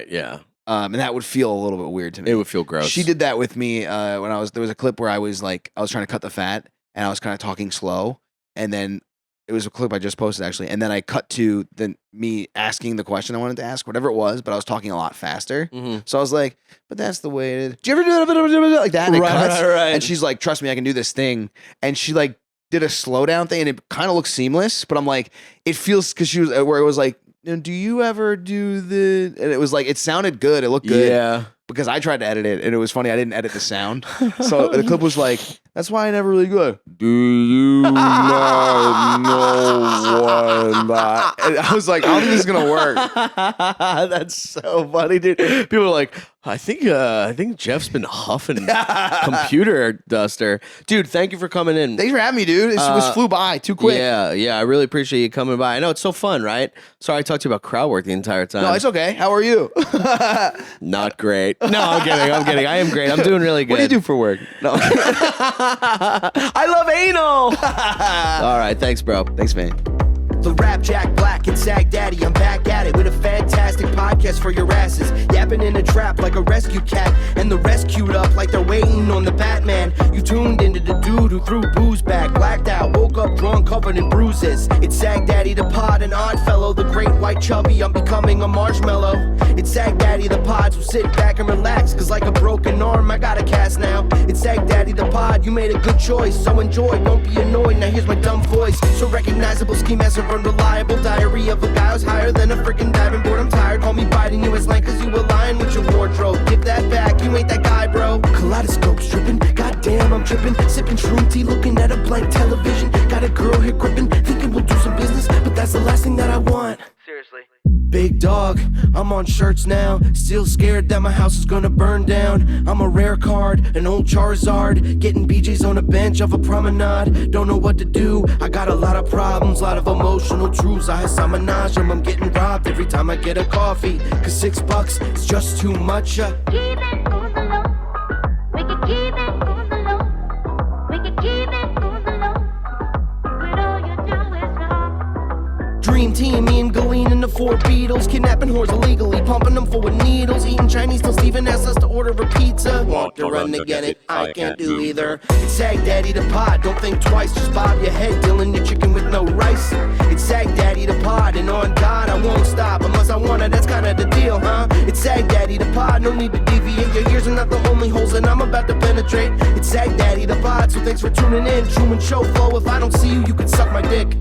Yeah. And that would feel a little bit weird to me. It would feel gross. She did that with me when there was a clip where I was trying to cut the fat. And I was kind of talking slow, and then it was a clip I just posted actually, and then I cut to me asking the question I wanted to ask, whatever it was, but I was talking a lot faster. Mm-hmm. So I was like, "But that's the way it is." Do you ever do it like that? And it cuts, right. And she's like, "Trust me, I can do this thing." And she like did a slowdown thing, and it kind of looked seamless. But I'm like, it feels because she was where it was like, "Do you ever do the?" And it was like it sounded good, it looked good. Yeah. Because I tried to edit it, and it was funny. I didn't edit the sound. So the clip was like, that's why I never really go, do you not know what? And I was like, I don't think this is going to work. That's so funny, dude. People are like, I think Jeff's been huffing computer duster. Dude, thank you for coming in. Thanks for having me, dude. It just flew by too quick. Yeah. I really appreciate you coming by. I know it's so fun, right? Sorry I talked to you about crowd work the entire time. No, it's okay. How are you? Not great. No, I'm kidding. I am great. I'm doing really good. What do you do for work? No. I love anal. All right. Thanks, bro. Thanks, man. The rap Jack Black and Sagdaddy, I'm back at it with a fantastic podcast for your asses. Yapping in a trap like a rescue cat, and the rescued up like they're waiting on the Batman. You tuned into the dude who threw booze back, blacked out, woke up drunk, covered in bruises. It's Sagdaddy the pod, an odd fellow, the great white chubby, I'm becoming a marshmallow. It's Sagdaddy the pod, so sit back and relax, cause like a broken arm, I got a cast now. It's Sagdaddy the pod, you made a good choice, so enjoy, don't be annoyed, now here's my dumb voice. So recognizable, ski master, unreliable, diary of a guy who's higher than a freaking diving board. I'm tired, call me biting you as lang, cause you align with your wardrobe. Give that back, you ain't that guy, bro. Kaleidoscope stripping, goddamn I'm tripping, sipping shroom tea, looking at a blank television. Got a girl here gripping, thinking we'll do some business, but that's the last thing that I want. Seriously. Big dog, I'm on shirts now. Still scared that my house is gonna burn down. I'm a rare card, an old Charizard, getting BJ's on a bench of a promenade. Don't know what to do, I got a lot of problems, lot of emotional truths. I menage them, I'm getting robbed every time I get a coffee, cause $6 is just too much. Keep it on the low. We can keep it on the low. We can keep it on the low. But all you do is wrong. Dream team, me and Galene and the four Beatles, kidnapping whores illegally, pumping them full of needles, eating Chinese till Steven asks us to order a pizza. Walk to run to get it, I can't do either. It's Sagdaddy the pod, don't think twice, just bob your head, Dylan, your chicken with no rice. It's Sagdaddy the pod, and on God I won't stop unless I wanna, that's kinda the deal, huh? It's Sagdaddy the pod, no need to deviate, your ears are not the only holes that I'm about to penetrate. It's Sagdaddy the pod, so thanks for tuning in, Truman Show flow, if I don't see you, you can suck my dick.